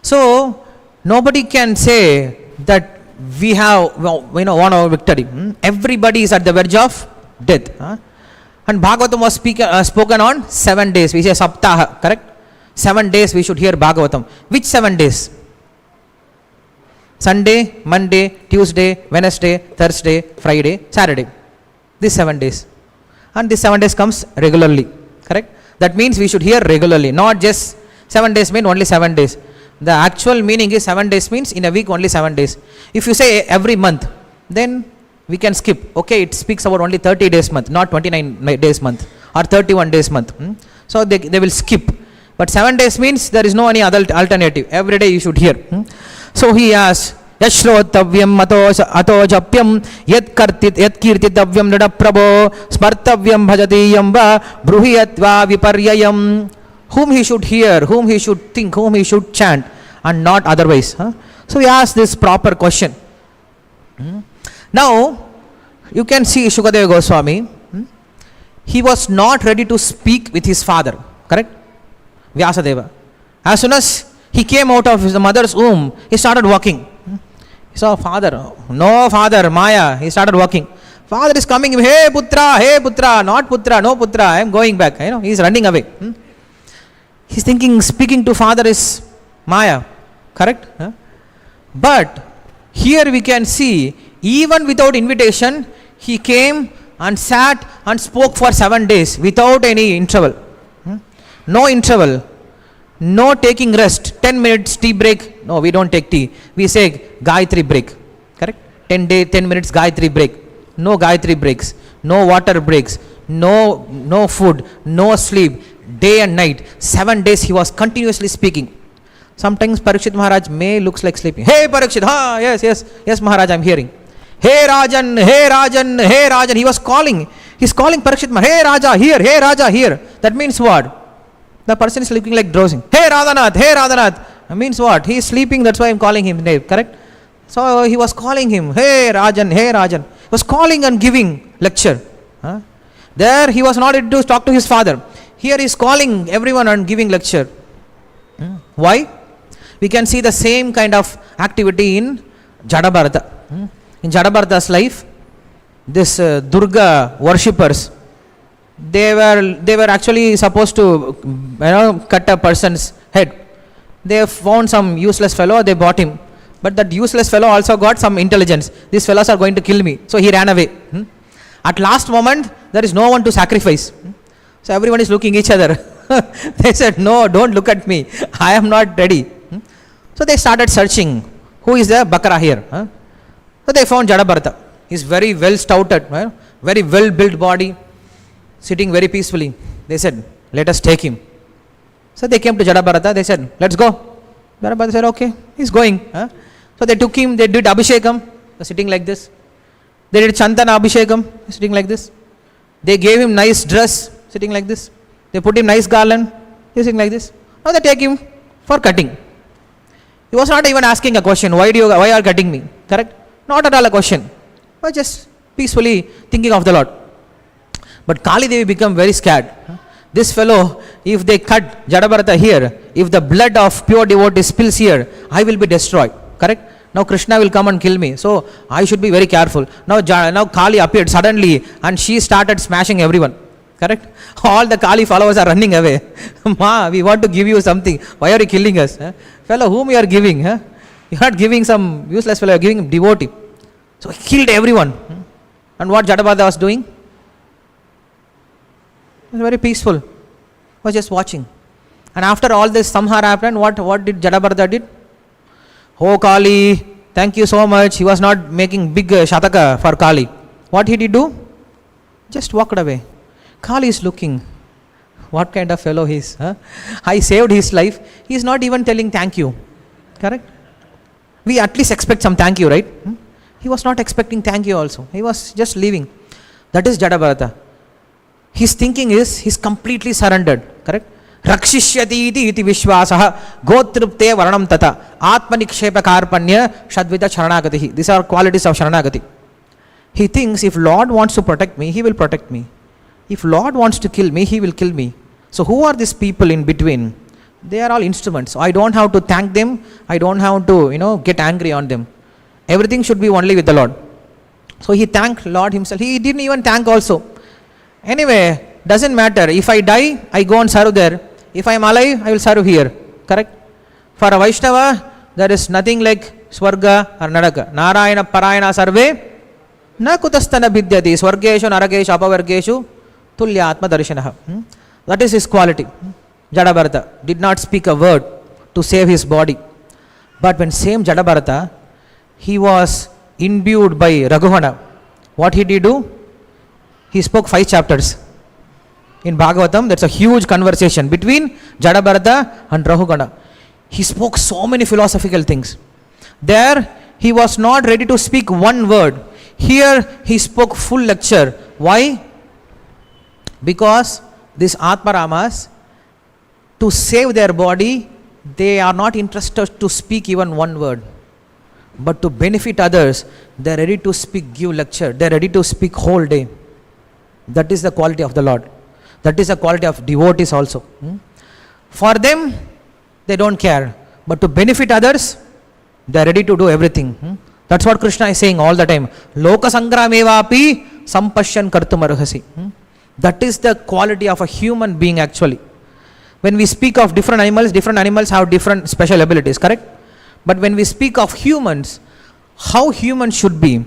So, nobody can say that we have won our victory. Everybody is at the verge of death. And Bhagavatam was spoken on 7 days. We say Saptaha, correct? 7 days we should hear Bhagavatam. Which 7 days? Sunday, Monday, Tuesday, Wednesday, Thursday, Friday, Saturday. These 7 days. And this 7 days comes regularly. Correct? That means we should hear regularly. Not just 7 days mean only 7 days. The actual meaning is 7 days means in a week only 7 days. If you say every month, then we can skip. Okay, it speaks about only 30 days month, not 29 days month or 31 days month. So they will skip. But 7 days means there is no any other alternative. Every day you should hear. So he asks, Yashrotavyam ato japyam yat kirtitavyam nada prabho smartavyam bhajatiyam va bruhiyatva viparyayam. Whom he should hear, whom he should think, whom he should chant, and not otherwise. So he asks this proper question. Now, you can see Sukadeva Goswami, he was not ready to speak with his father, correct? Vyasadeva. As soon as he came out of his mother's womb, he started walking. He saw father, no father, Maya, he started walking. Father is coming, hey putra, not putra, no putra, I am going back. He is running away. He's thinking speaking to father is Maya, correct? But here we can see, even without invitation, he came and sat and spoke for 7 days without any interval. No interval, no taking rest, 10 minutes tea break. No, we don't take tea. We say Gayatri break, correct? 10 minutes Gayatri break. No Gayatri breaks, no water breaks, no food, no sleep, day and night. 7 days he was continuously speaking. Sometimes Pariksit Maharaj may looks like sleeping. Hey Pariksit, yes Maharaj, I am hearing. Hey Rajan, he was calling. He's calling Pariksit Maharaj, hey Raja here. That means what? The person is looking like drowsing. Hey Radhanath. That means what? He is sleeping, that's why I am calling him, correct? So he was calling him, hey Rajan. He was calling and giving lecture. There he was not able to talk to his father. Here he is calling everyone and giving lecture. Why? We can see the same kind of activity in Jadabharata. In Jadabharata's life, this Durga worshippers, they were actually supposed to cut a person's head. They found some useless fellow, they bought him. But that useless fellow also got some intelligence. These fellows are going to kill me. So he ran away. At last moment, there is no one to sacrifice. So everyone is looking each other. They said, no, don't look at me. I am not ready. So they started searching. Who is the Bakara here? So they found Jadabharata. He is very well stouted, very well built body, sitting very peacefully. They said, let us take him. So they came to Jadabharata. They said, let's go. Jadabharata said, okay, he's going. So they took him, they did Abhishekam, sitting like this. They did Chantana Abhishekam, sitting like this. They gave him nice dress, sitting like this. They put him nice garland, sitting like this. Now they take him for cutting. He was not even asking a question, why are you cutting me? Correct? Not at all a question. But just peacefully thinking of the Lord. But Kali Devi became very scared. This fellow, if they cut Jadabharata here, if the blood of pure devotee spills here, I will be destroyed. Correct? Now Krishna will come and kill me. So I should be very careful. Now Kali appeared suddenly and she started smashing everyone. Correct? All the Kali followers are running away. Ma, we want to give you something. Why are you killing us? Fellow, whom you are giving? You are not giving some useless fellow, you are giving him devotee. So he killed everyone. And what Jadabharata was doing? He was very peaceful. He was just watching. And after all this samhara happened, what did Jadabharata did? Oh Kali, thank you so much. He was not making big shataka for Kali. What he did do? Just walked away. Kali is looking. What kind of fellow he is? Huh? I saved his life. He is not even telling thank you. Correct? We at least expect some thank you, right? He was not expecting thank you also. He was just leaving. That is Jadabharata. His thinking is, he's completely surrendered. Correct? Rakshishyati iti vishwasaha gotrupte varanam tata atmanikshepa karpanya shadvita sharanagati. These are qualities of sharanagati. He thinks if Lord wants to protect me, he will protect me. If Lord wants to kill me, he will kill me. So who are these people in between? They are all instruments. So I don't have to thank them. I don't have to, get angry on them. Everything should be only with the Lord. So he thanked Lord himself. He didn't even thank also. Anyway, doesn't matter. If I die, I go and serve there. If I am alive, I will serve here. Correct? For a Vaishnava, there is nothing like Swarga or Naraka. Narayana Parayana Sarve Na Kutastana Bhidyati Swargeshu Narakeshu Apavargeshu Tulya Atma Darshanaha. That is his quality. Jadabharata did not speak a word to save his body. But when same Jadabharata, he was imbued by Raghuvana. What did he do? He spoke 5 chapters. In Bhagavatam, that's a huge conversation between Jadabharata and Raghuvana. He spoke so many philosophical things. There, he was not ready to speak one word. Here, he spoke full lecture. Why? Because these Atmaramas, to save their body, they are not interested to speak even one word. But to benefit others, they are ready to speak, give lecture. They are ready to speak whole day. That is the quality of the Lord. That is the quality of devotees also. For them, they don't care. But to benefit others, they are ready to do everything. That's what Krishna is saying all the time. Loka sangramevapi sampashyan kartum arhasi. That is the quality of a human being actually. When we speak of different animals have different special abilities, correct? But when we speak of humans, how humans should be,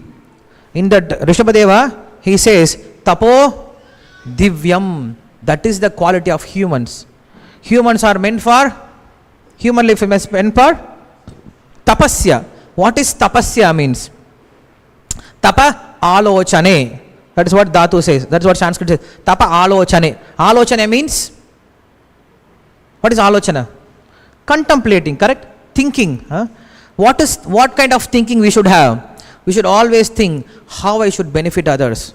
in that Rishabhadeva, he says, tapo divyam. That is the quality of humans. Humans are meant for, human life is meant for tapasya. What is tapasya means? Tapa alochane. That is what Dhatu says. That is what Sanskrit says. Tapa alochane. Alochane means, what is alochana? Contemplating, correct? Thinking. What kind of thinking we should have? We should always think how I should benefit others,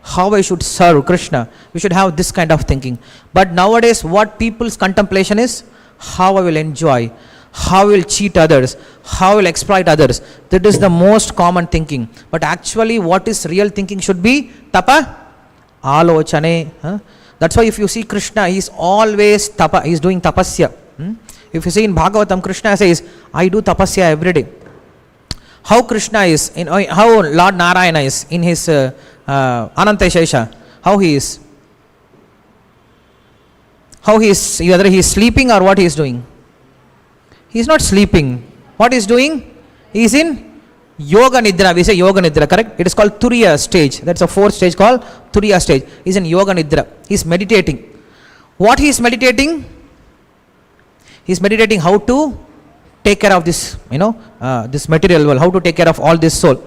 how I should serve Krishna. We should have this kind of thinking. But nowadays, what people's contemplation is, how I will enjoy, how I will cheat others, how I will exploit others. That is the most common thinking. But actually, what is real thinking should be tapa alochane. That's why if you see Krishna, he is always tapa. He is doing tapasya. If you see in Bhagavatam, Krishna says, I do tapasya every day. How Krishna is, how Lord Narayana is in his Ananta Shesha, how he is. How he is, whether he is sleeping or what he is doing. He is not sleeping. What he is doing? He is in Yoga Nidra. We say Yoga Nidra, correct? It is called Turiya stage. That's a 4th stage called Turiya stage. He is in Yoga Nidra. He is meditating. What he is meditating? He is meditating how to take care of this, this material world, how to take care of all this soul.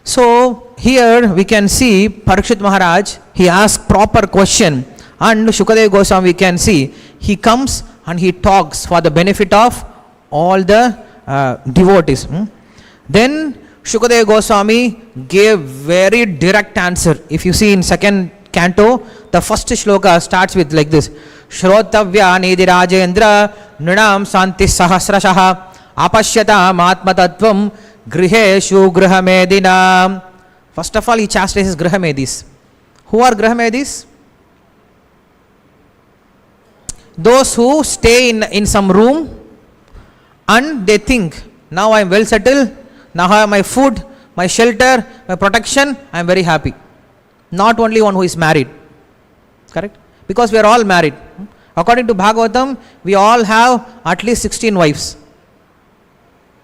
So here we can see Pariksit Maharaj, he asks proper question, and Sukadeva Goswami we can see, he comes and he talks for the benefit of all the devotees. Then Sukadeva Goswami gave very direct answer. If you see in 2nd canto, the first shloka starts with like this. Shrotavya nidhi rajendra nrinam santi sahasrashaha apashyata matmatattvam griheshu grihamedinam. First of all, he chastises grihamedis. Who are grihamedis? Those who stay in some room and they think, now I am well settled, now I have my food, my shelter, my protection, I am very happy. Not only one who is married. Correct? Because we are all married. According to Bhagavatam, we all have at least 16 wives.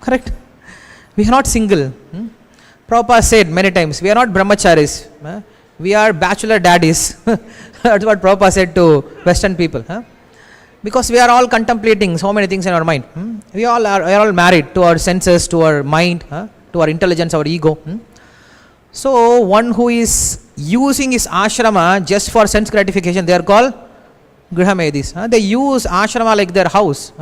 Correct? We are not single. Prabhupada said many times, we are not brahmacharis. We are bachelor daddies. That's what Prabhupada said to Western people. Because we are all contemplating so many things in our mind. We are all married to our senses, to our mind, to our intelligence, our ego. So one who is using his ashrama just for sense gratification, they are called Grihamedis. They use ashrama like their house.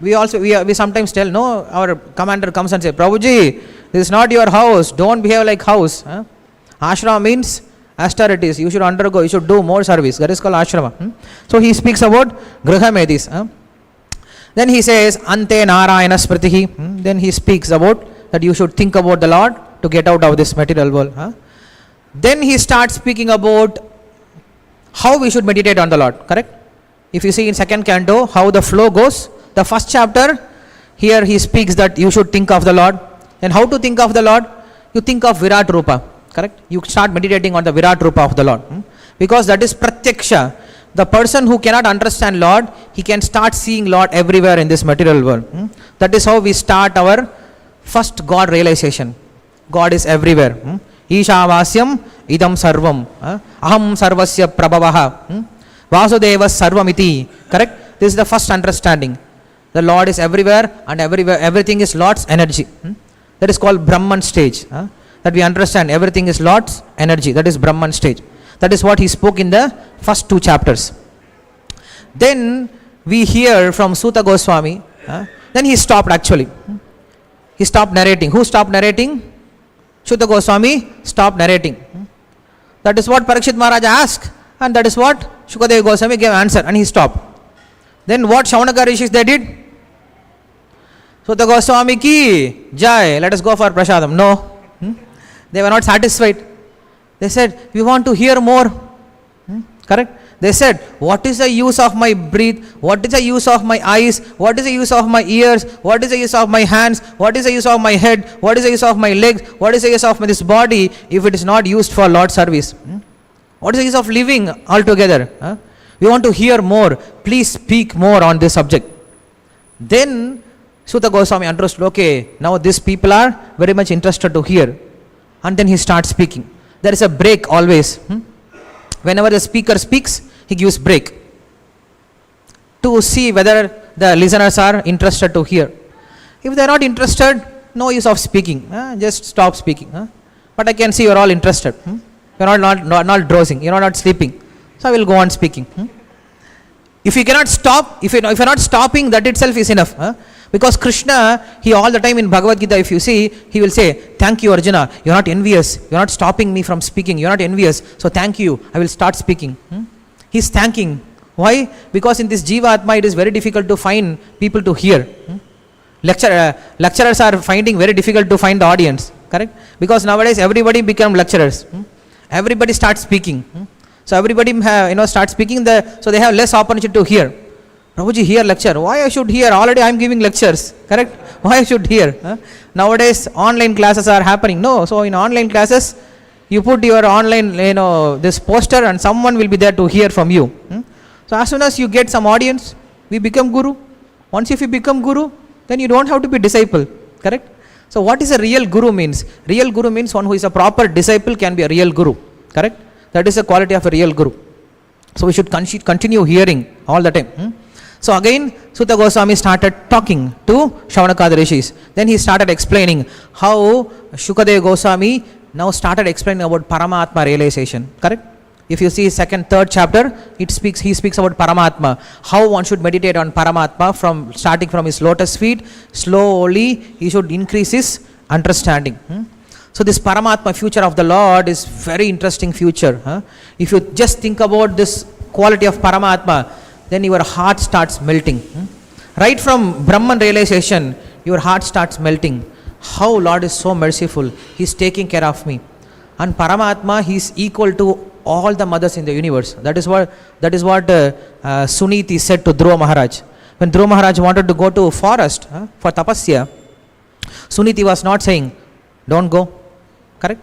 We sometimes tell, no, our commander comes and says, Prabhuji, this is not your house, don't behave like house. Ashrama means austerities, you should undergo, you should do more service, that is called ashrama. So he speaks about Grihamedis. Then he says, Ante Narayana Smritihi. Then he speaks about that you should think about the Lord to get out of this material world. Then he starts speaking about how we should meditate on the Lord, correct? If you see in second canto how the flow goes, the first chapter, here he speaks that you should think of the Lord. And how to think of the Lord? You think of Virat Rupa, correct? You start meditating on the Virat Rupa of the Lord. Because that is Pratyaksha. The person who cannot understand Lord, he can start seeing Lord everywhere in this material world. That is how we start our first God realization. God is everywhere. Ishavasyam idam sarvam. Aham sarvasya prabhavaha. Vasudeva sarvamiti. Correct? This is the first understanding. The Lord is everywhere and everywhere. Everything is Lord's energy. That is called Brahman stage. That we understand everything is Lord's energy. That is Brahman stage. That is what he spoke in the first 2 chapters. Then we hear from Sukadeva Goswami. Then he stopped actually. He stopped narrating. Who stopped narrating? Sukadeva Goswami stopped narrating. That is what Pariksit Maharaja asked, and that is what Sukadeva Goswami gave answer, and he stopped. Then what Shaunaka Rishis they did? Sukadeva Goswami ki jai, let us go for prasadam. No. They were not satisfied. They said, we want to hear more. Correct? They said, what is the use of my breath? What is the use of my eyes? What is the use of my ears? What is the use of my hands? What is the use of my head? What is the use of my legs? What is the use of this body if it is not used for Lord's service? What is the use of living altogether? We want to hear more. Please speak more on this subject. Then Sukadeva Goswami understood, okay, now these people are very much interested to hear. And then he starts speaking. There is a break always. Whenever the speaker speaks, he gives break to see whether the listeners are interested to hear. If they are not interested, no use of speaking. Just stop speaking. But I can see you are all interested. You are not drowsing. You are not sleeping. So I will go on speaking. If you cannot stop, if you are not stopping, that itself is enough. Because Krishna, he all the time in Bhagavad Gita, if you see, he will say, thank you Arjuna, you are not envious, you are not stopping me from speaking, you are not envious, so thank you, I will start speaking. He is thanking. Why? Because in this Jiva Atma, it is very difficult to find people to hear. Lecturers are finding very difficult to find the audience, correct? Because nowadays everybody become lecturers. Everybody starts speaking. So everybody starts speaking, so they have less opportunity to hear. Prabhuji, hear lecture. Why I should hear? Already I am giving lectures. Correct? Why I should hear? Nowadays online classes are happening. No. So in online classes, you put your online, this poster and someone will be there to hear from you. So as soon as you get some audience, we become guru. Once if you become guru, then you don't have to be disciple. Correct? So what is a real guru means? Real guru means one who is a proper disciple can be a real guru. Correct? That is the quality of a real guru. So we should continue hearing all the time. So again, Sukadeva Goswami started talking to Shaunaka Rishis. Then he started explaining how Sukadeva Goswami now started explaining about Paramatma realization. Correct? If you see second, third chapter, he speaks about Paramatma. How one should meditate on Paramatma starting from his lotus feet. Slowly, he should increase his understanding. So this Paramatma future of the Lord is very interesting future. If you just think about this quality of Paramatma, then your heart starts melting. Right from Brahman realization, your heart starts melting. How Lord is so merciful. He is taking care of me. And Paramatma, he is equal to all the mothers in the universe. That is what Suniti said to Dhruva Maharaj. When Dhruva Maharaj wanted to go to forest for tapasya, Suniti was not saying, don't go. Correct?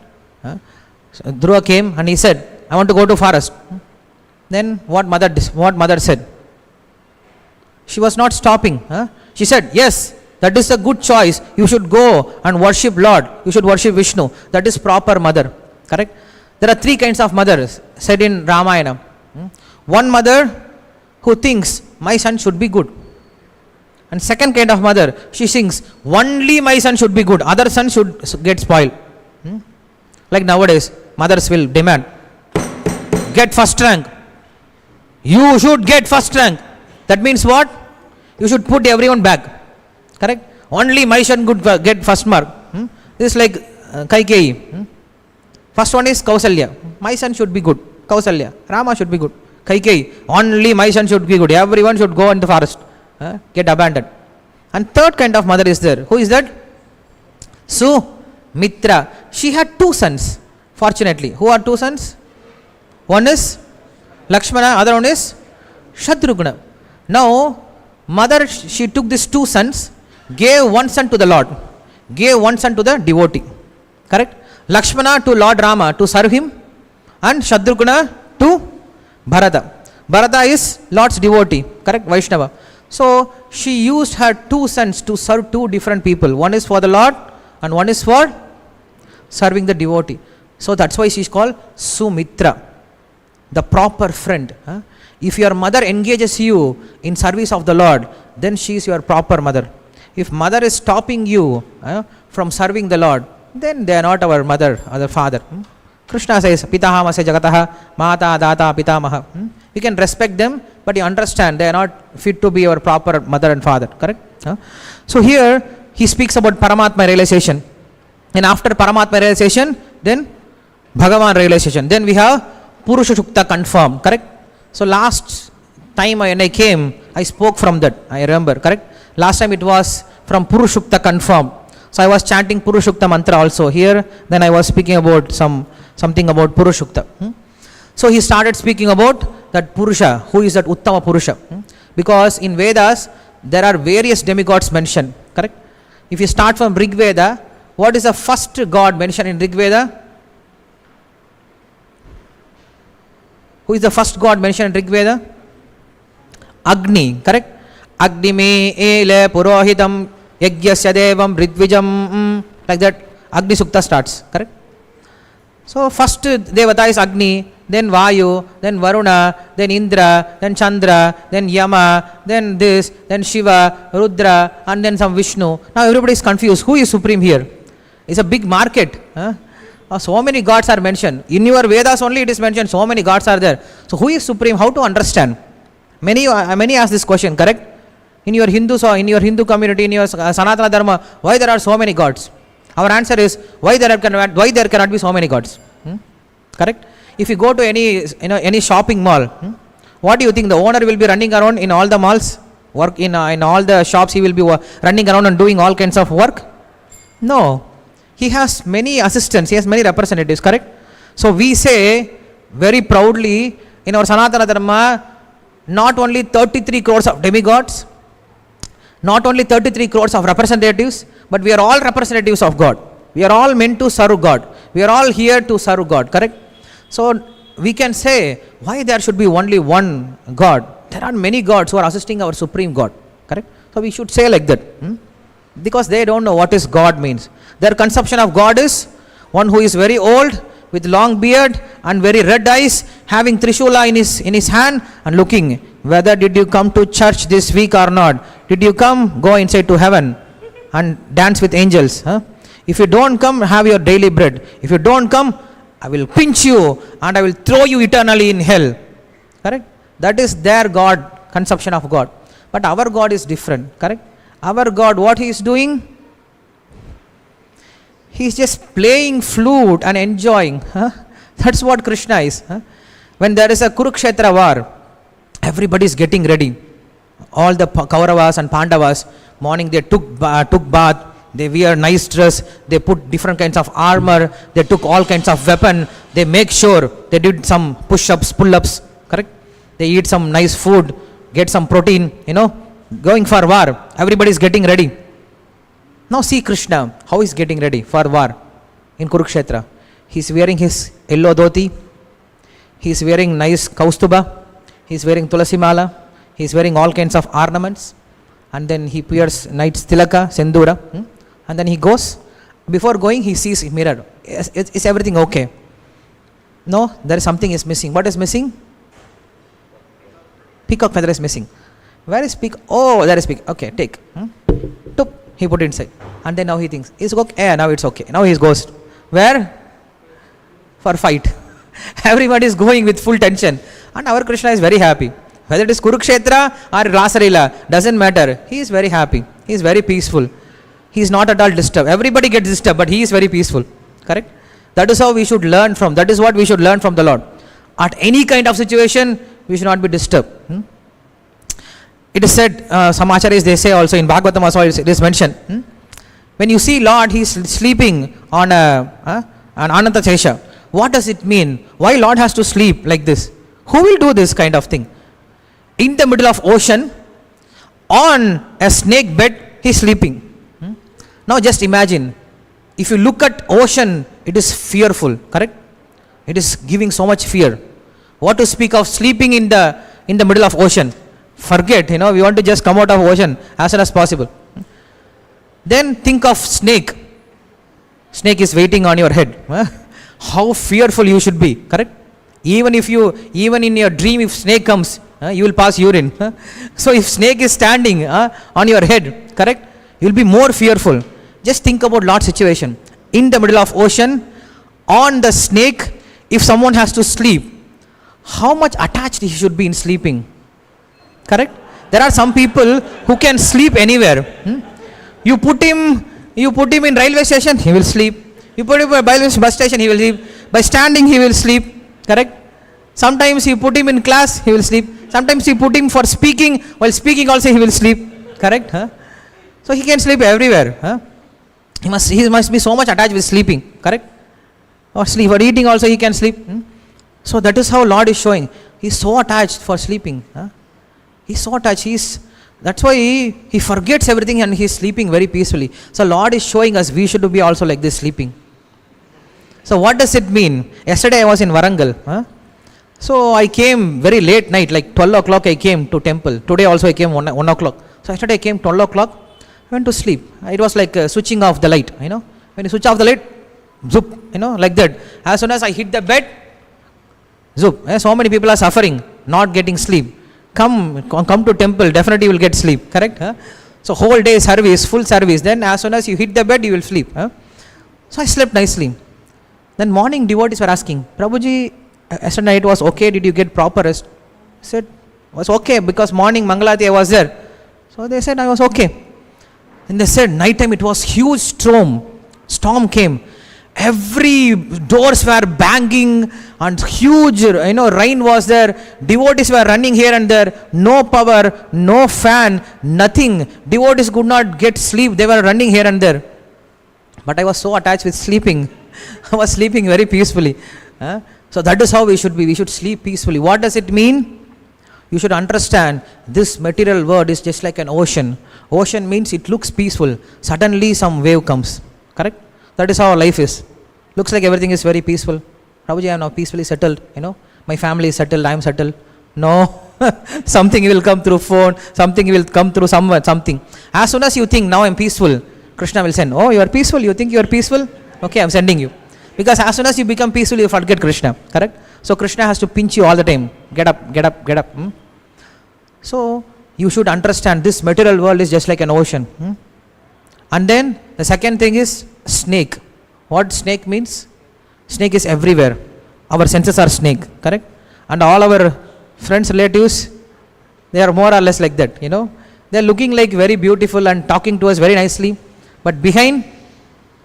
So Dhruva came and he said, I want to go to forest. Then what mother said? She was not stopping. She said, yes, that is a good choice. You should go and worship Lord. You should worship Vishnu. That is proper mother. Correct? There are 3 kinds of mothers said in Ramayana. One mother who thinks my son should be good. And second kind of mother, she thinks only my son should be good. Other son should get spoiled. Like nowadays, mothers will demand, get first rank. You should get first rank. That means what? You should put everyone back. Correct? Only my son could get first mark. This is like Kaikeyi. First one is Kausalya. My son should be good. Kausalya. Rama should be good. Kaikeyi. Only my son should be good. Everyone should go in the forest. Get abandoned. And third kind of mother is there. Who is that? Sumitra. She had two sons. Fortunately. Who are two sons? One is Lakshmana. Other one is Shatrugna. Now, mother, she took these two sons, gave one son to the Lord, gave one son to the devotee. Correct? Lakshmana to Lord Rama to serve him, and Shatrugna to Bharata. Bharata is Lord's devotee. Correct? Vaishnava. So, she used her two sons to serve two different people. One is for the Lord and one is for serving the devotee. So, that's why she is called Sumitra, the proper friend. If your mother engages you in service of the Lord, then she is your proper mother. If mother is stopping you from serving the Lord, then they are not our mother or the father. Krishna says, Pitahamase Jagataha, Mata Data Pitamaha. You can respect them, but you understand they are not fit to be your proper mother and father. Correct? So here he speaks about Paramatma realization. And after Paramatma realization, then Bhagavan realization. Then we have Purusha Shukta confirm. Correct? So last time when I came, I spoke from that. I remember. Correct? Last time it was from Purushukta confirm. So I was chanting Purushukta mantra also here. Then I was speaking about something about Purushukta. So he started speaking about that Purusha. Who is that Uttama Purusha? Because in Vedas there are various demigods mentioned. Correct? If you start from Rig Veda, what is the first god mentioned in Rig Veda? Who is the first god mentioned in Rig Veda? Agni. Correct? Agni me ele purohitam yagyasya devam ridvijam. Like that Agni Sukta starts. Correct? So first devata is Agni, then Vayu, then Varuna, then Indra, then Chandra, then Yama, then this, then Shiva, Rudra, and then some Vishnu. Now everybody is confused. Who is supreme here? It's a big market. So many gods are mentioned. In your Vedas only it is mentioned. So many gods are there. So who is supreme? How to understand? Many ask this question. Correct? In your Hindus or in your Hindu community, in your Sanatana Dharma, why there are so many gods? Our answer is why there cannot be so many gods. Correct? If you go to any shopping mall, what do you think? The owner will be running around in all the malls, work in all the shops. He will be running around and doing all kinds of work. No, he has many assistants. He has many representatives. Correct? So we say very proudly in our Sanatana Dharma, not only 33 crores of demigods, not only 33 crores of representatives, but we are all representatives of God. We are all meant to serve God. We are all here to serve God. Correct? So we can say, why there should be only one God? There are many gods who are assisting our supreme God. Correct? So we should say like that. Because they don't know what is God means. Their conception of God is one who is very old, with long beard and very red eyes, having Trishula in his hand and looking, whether did you come to church this week or not? Did you come? Go inside to heaven and dance with angels. If you don't come, have your daily bread. If you don't come, I will pinch you and I will throw you eternally in hell. Correct? That is their God, conception of God. But our God is different. Correct? Our God, what he is doing? He is just playing flute and enjoying. That's what Krishna is. When there is a Kurukshetra war, everybody is getting ready. All the Kauravas and Pandavas, morning they took bath, they wear nice dress, they put different kinds of armor, they took all kinds of weapon, they make sure they did some push-ups, pull-ups, correct? They eat some nice food, get some protein, going for war. Everybody is getting ready. Now see Krishna, how he is getting ready for war in Kurukshetra. He is wearing his yellow dhoti, he is wearing nice kaustuba, he is wearing tulasi mala, he is wearing all kinds of ornaments, and then he wears nice tilaka, sendura, and then he goes. Before going, he sees a mirror. Is everything okay? No, there is something is missing. What is missing? Peacock feather is missing. Where is peacock? Oh, there is peacock. Okay, take. Took. He put it inside. And then now he thinks, it's okay. Now it's okay. Now he goes. Where? for fight. Everybody is going with full tension. And our Krishna is very happy. Whether it is Kurukshetra or Rasarila, doesn't matter. He is very happy. He is very peaceful. He is not at all disturbed. Everybody gets disturbed, but he is very peaceful. Correct? That is how we should learn from. That is what we should learn from the Lord. At any kind of situation, we should not be disturbed. It is said, some acharyas they say also in Bhagavatam also it is mentioned. When you see Lord, he is sleeping on an Ananta Shesha. What does it mean? Why Lord has to sleep like this? Who will do this kind of thing? In the middle of ocean, on a snake bed, he is sleeping. Now just imagine, if you look at ocean, it is fearful, correct? It is giving so much fear. What to speak of sleeping in the middle of ocean? Forget, we want to just come out of ocean as soon as possible. Then think of snake. Snake is waiting on your head. How fearful you should be, correct? Even in your dream, if snake comes, you will pass urine. So if snake is standing on your head, correct? You will be more fearful. Just think about Lord's situation. In the middle of ocean, on the snake, if someone has to sleep, how much attached he should be in sleeping. Correct? There are some people who can sleep anywhere. You put him in railway station, he will sleep. You put him in bus station, he will sleep. By standing, he will sleep. Correct? Sometimes you put him in class, he will sleep. Sometimes you put him for speaking. While speaking also, he will sleep. Correct? So he can sleep everywhere. He must be so much attached with sleeping. Correct? Or sleep. Or eating also he can sleep. So that is how Lord is showing. He is so attached for sleeping. He is so attached. That's why he forgets everything and he is sleeping very peacefully. So Lord is showing us we should be also like this sleeping. So what does it mean? Yesterday I was in Warangal. So I came very late night, like 12 o'clock I came to temple. Today also I came 1 o'clock. So yesterday I came 12 o'clock, I went to sleep. It was like switching off the light, When you switch off the light, zoop, like that. As soon as I hit the bed, zoop. So many people are suffering, not getting sleep. Come to temple, definitely you will get sleep, correct? So whole day service, full service. Then as soon as you hit the bed, you will sleep. So I slept nicely. Then morning devotees were asking, Prabhuji, yesterday night was okay, did you get proper rest? I said, was okay because morning Mangalati I was there. So they said I was okay. And they said night time it was huge storm came. Every doors were banging and huge, rain was there. Devotees were running here and there. No power, no fan, nothing. Devotees could not get sleep. They were running here and there. But I was so attached with sleeping. I was sleeping very peacefully. So that is how we should be. We should sleep peacefully. What does it mean? You should understand this material world is just like an ocean. Ocean means it looks peaceful. Suddenly some wave comes. Correct? That is how our life is. Looks like everything is very peaceful. Prabhuji, I am now peacefully settled. My family is settled. I am settled. No. Something will come through phone. Something will come through something. As soon as you think, now I am peaceful, Krishna will send. Oh, you are peaceful? You think you are peaceful? Okay, I am sending you. Because as soon as you become peaceful, you forget Krishna. Correct? So Krishna has to pinch you all the time. Get up, get up, get up. So you should understand this material world is just like an ocean. And then the second thing is snake. What snake means? Snake is everywhere. Our senses are snake. Correct? And all our friends, relatives, they are more or less like that. They are looking like very beautiful and talking to us very nicely. But behind,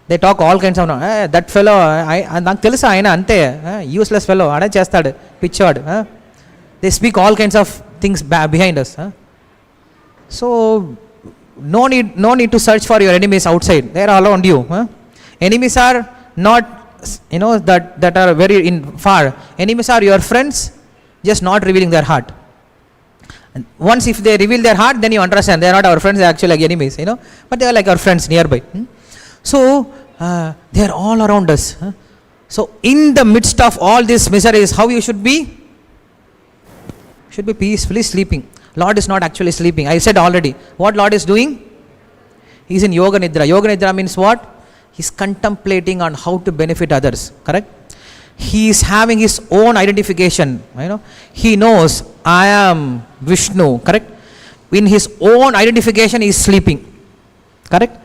they talk all kinds of, that fellow, useless fellow, pitchard. They speak all kinds of things behind us. So no need to search for your enemies outside. They are around you. Enemies are not, that are very far. Enemies are your friends, just not revealing their heart. And once if they reveal their heart, then you understand they are not our friends, they are actually like enemies, but they are like our friends nearby. So they are all around us. So in the midst of all these miseries, how you should be? Should be peacefully sleeping. Lord is not actually sleeping. I said already. What Lord is doing? He is in Yoga Nidra. Yoga Nidra means what? He is contemplating on how to benefit others. Correct? He is having his own identification. He knows I am Vishnu. Correct? In his own identification, he is sleeping. Correct?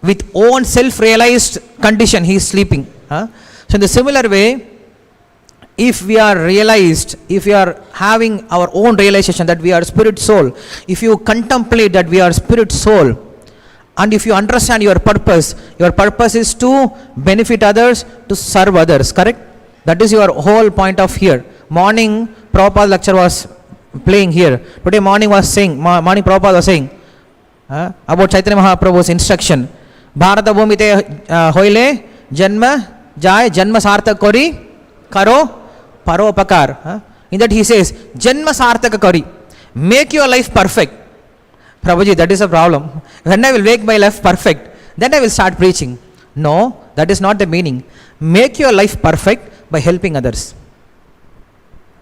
With own self-realized condition, he is sleeping. So in the similar way, if we are realized, if we are having our own realization that we are spirit soul, if you contemplate that we are spirit soul, and if you understand your purpose is to benefit others, to serve others, correct? That is your whole point of here. Morning, Prabhupada lecture was playing here. Today morning Prabhupada was saying about Chaitanya Mahaprabhu's instruction. Bharata bhumite hoile janma jai janma sarthak kori karo paropakar. In that he says, janma sarthaka kari, make your life perfect. Prabhuji, that is a problem. When I will make my life perfect, then I will start preaching. No, that is not the meaning. Make your life perfect by helping others.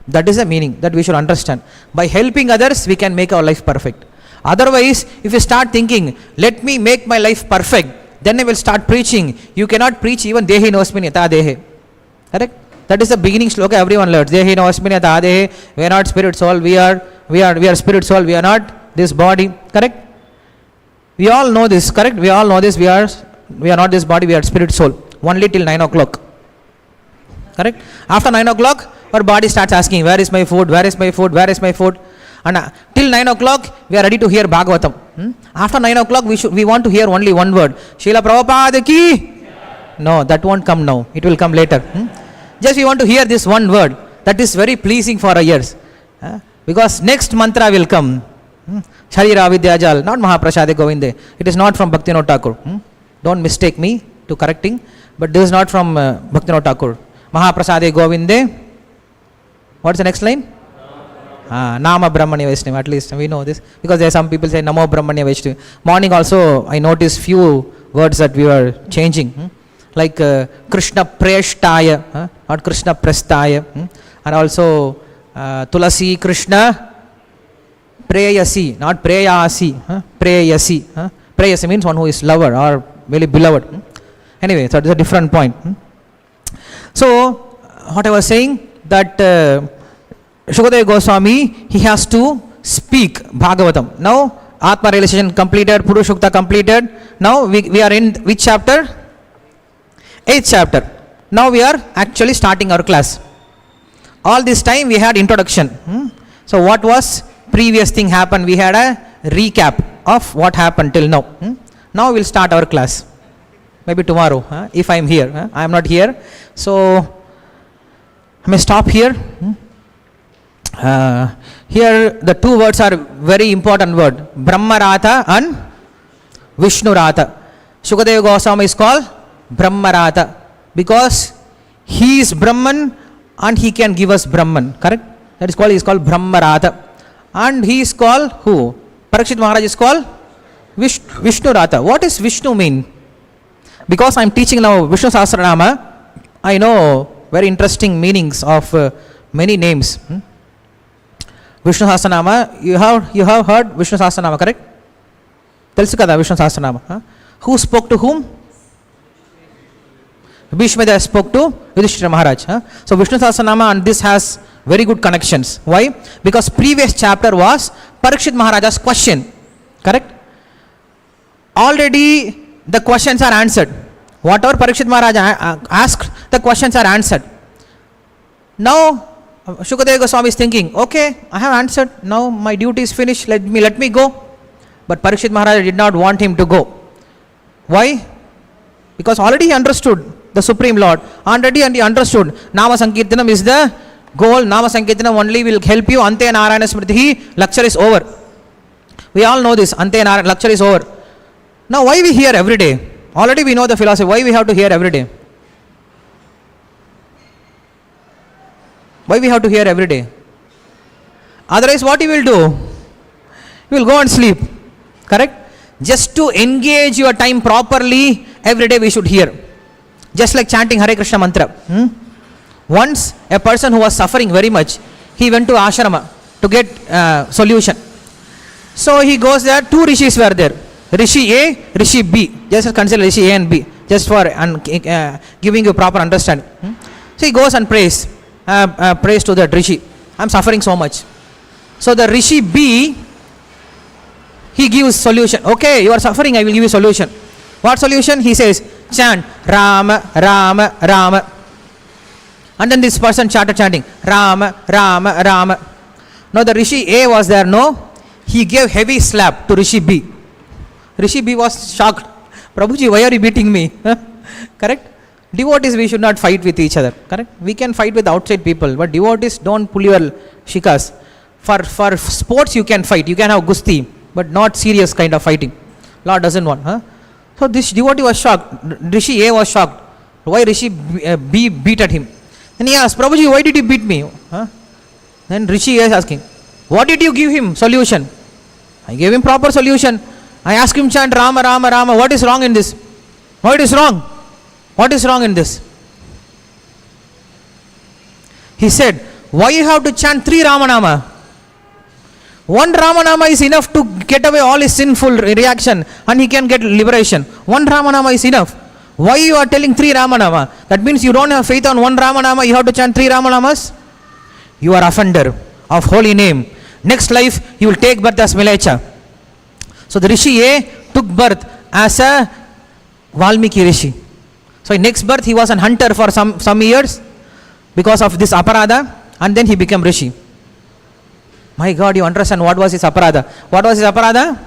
That is the meaning that we should understand. By helping others, we can make our life perfect. Otherwise, if you start thinking, let me make my life perfect, then I will start preaching. You cannot preach even dehi nosmini yata dehe. Correct? That is the beginning sloka everyone learns. Dehi nosmini yata dehe. We are not spirit soul. We are spirit soul. We are not this body. Correct? We all know this. Correct? We all know this. We are not this body. We are spirit soul. Only till 9 o'clock. Correct? After 9 o'clock, our body starts asking, where is my food? Where is my food? Where is my food? And till 9 o'clock, we are ready to hear Bhagavatam. After 9 o'clock, we want to hear only one word. Srila Prabhupada ki? No, that won't come now. It will come later. Just we want to hear this one word. That is very pleasing for our ears. Because next mantra will come. Sharira Vidyajal, not Mahaprasade Govinde. It is not from Bhaktivinoda Thakur. Don't mistake me to correcting. But this is not from Bhaktivinoda Thakur. Mahaprasade Govinde. What's the next line? Nama Brahmanya Vaishnava. At least we know this. Because there are some people say Namo Brahmanya Vaishnava. Morning also I noticed few words that we were changing. Like Krishna Preshtaya, not Krishna Prestaya. And also Tulasi Krishna Preyasi, not Preyasi. Preyasi. Preyasi means one who is lover or very beloved. Anyway, so it is a different point. So, what I was saying, that Sukadeva Goswami, he has to speak Bhagavatam. Now, Atma realization completed, Purushukta completed. Now, we are in which chapter? 8th chapter. Now, we are actually starting our class. All this time, we had introduction. So, what was previous thing happened? We had a recap of what happened till now. Now, we will start our class. Maybe tomorrow, if I am here. I am not here. So, I may stop here. Here the two words are very important word. Brahmarata and Vishnurata. Sukadeva Goswami is called Brahmarata because he is Brahman and he can give us Brahman. Correct? That is called, he is called Brahmarata. And he is called who? Pariksit Maharaj is called Vishnurata. What does Vishnu mean? Because I am teaching now Vishnu Sahasranama, I know very interesting meanings of many names. Vishnu Sahasranama, you have heard Vishnu Sahasranama, correct? Telsu kada Vishnu Sahasranama. Who spoke to whom? Bhishma spoke to Yudhishthira Maharaj. So Vishnu Sahasranama and this has very good connections. Why? Because previous chapter was Pariksit Maharaja's question. Correct? Already the questions are answered. Whatever Pariksit Maharaj asked, the questions are answered. Now, Sukadeva Goswami is thinking, okay, I have answered. Now my duty is finished. Let me go. But Pariksit Maharaj did not want him to go. Why? Because already he understood the Supreme Lord. Already he understood Nama Sankirtanam is the goal. Nama Sankirtanam only will help you. Ante Narayana Smriti, lecture is over. We all know this. Ante Narayana, lecture is over. Now why we hear every day? Already we know the philosophy. Why we have to hear every day? Why we have to hear every day? Otherwise what you will do? You will go and sleep. Correct? Just to engage your time properly, every day we should hear. Just like chanting Hare Krishna mantra. Once a person who was suffering very much, he went to ashrama to get solution. So he goes there, two rishis were there. Rishi A, Rishi B. Just consider Rishi A and B. Just for giving you proper understanding. So he goes and prays. Prays to that Rishi. I am suffering so much. So the Rishi B, he gives solution. Okay, you are suffering, I will give you solution. What solution? He says, chant Rama, Rama, Rama. And then this person started chanting, Rama, Rama, Rama. Now the Rishi A was there, no? He gave heavy slap to Rishi B. Rishi B was shocked. Prabhuji, why are you beating me? Correct? Devotees, we should not fight with each other. Correct? We can fight with outside people, but devotees, don't pull your shikas. For sports, you can fight. You can have gusti, but not serious kind of fighting. Lord doesn't want. So this devotee was shocked. Rishi A was shocked. Why Rishi B beat at him? Then he asked, Prabhuji, why did you beat me? Then Rishi A is asking, what did you give him? Solution. I gave him proper solution. I asked him chant Rama, Rama, Rama. What is wrong in this? What is wrong? What is wrong in this? He said, why you have to chant 3 Ramanama? 1 Ramanama is enough to get away all his sinful reaction and he can get liberation. 1 Ramanama is enough. Why you are telling 3 Ramanama? That means you don't have faith on 1 Ramanama, you have to chant 3 Ramanamas? You are offender of holy name. Next life, you will take birth as Milecha. So the Rishi A took birth as a Valmiki Rishi. So in next birth, he was a hunter for some years because of this aparada, and then he became Rishi. My God, you understand what was his aparada? What was his aparada?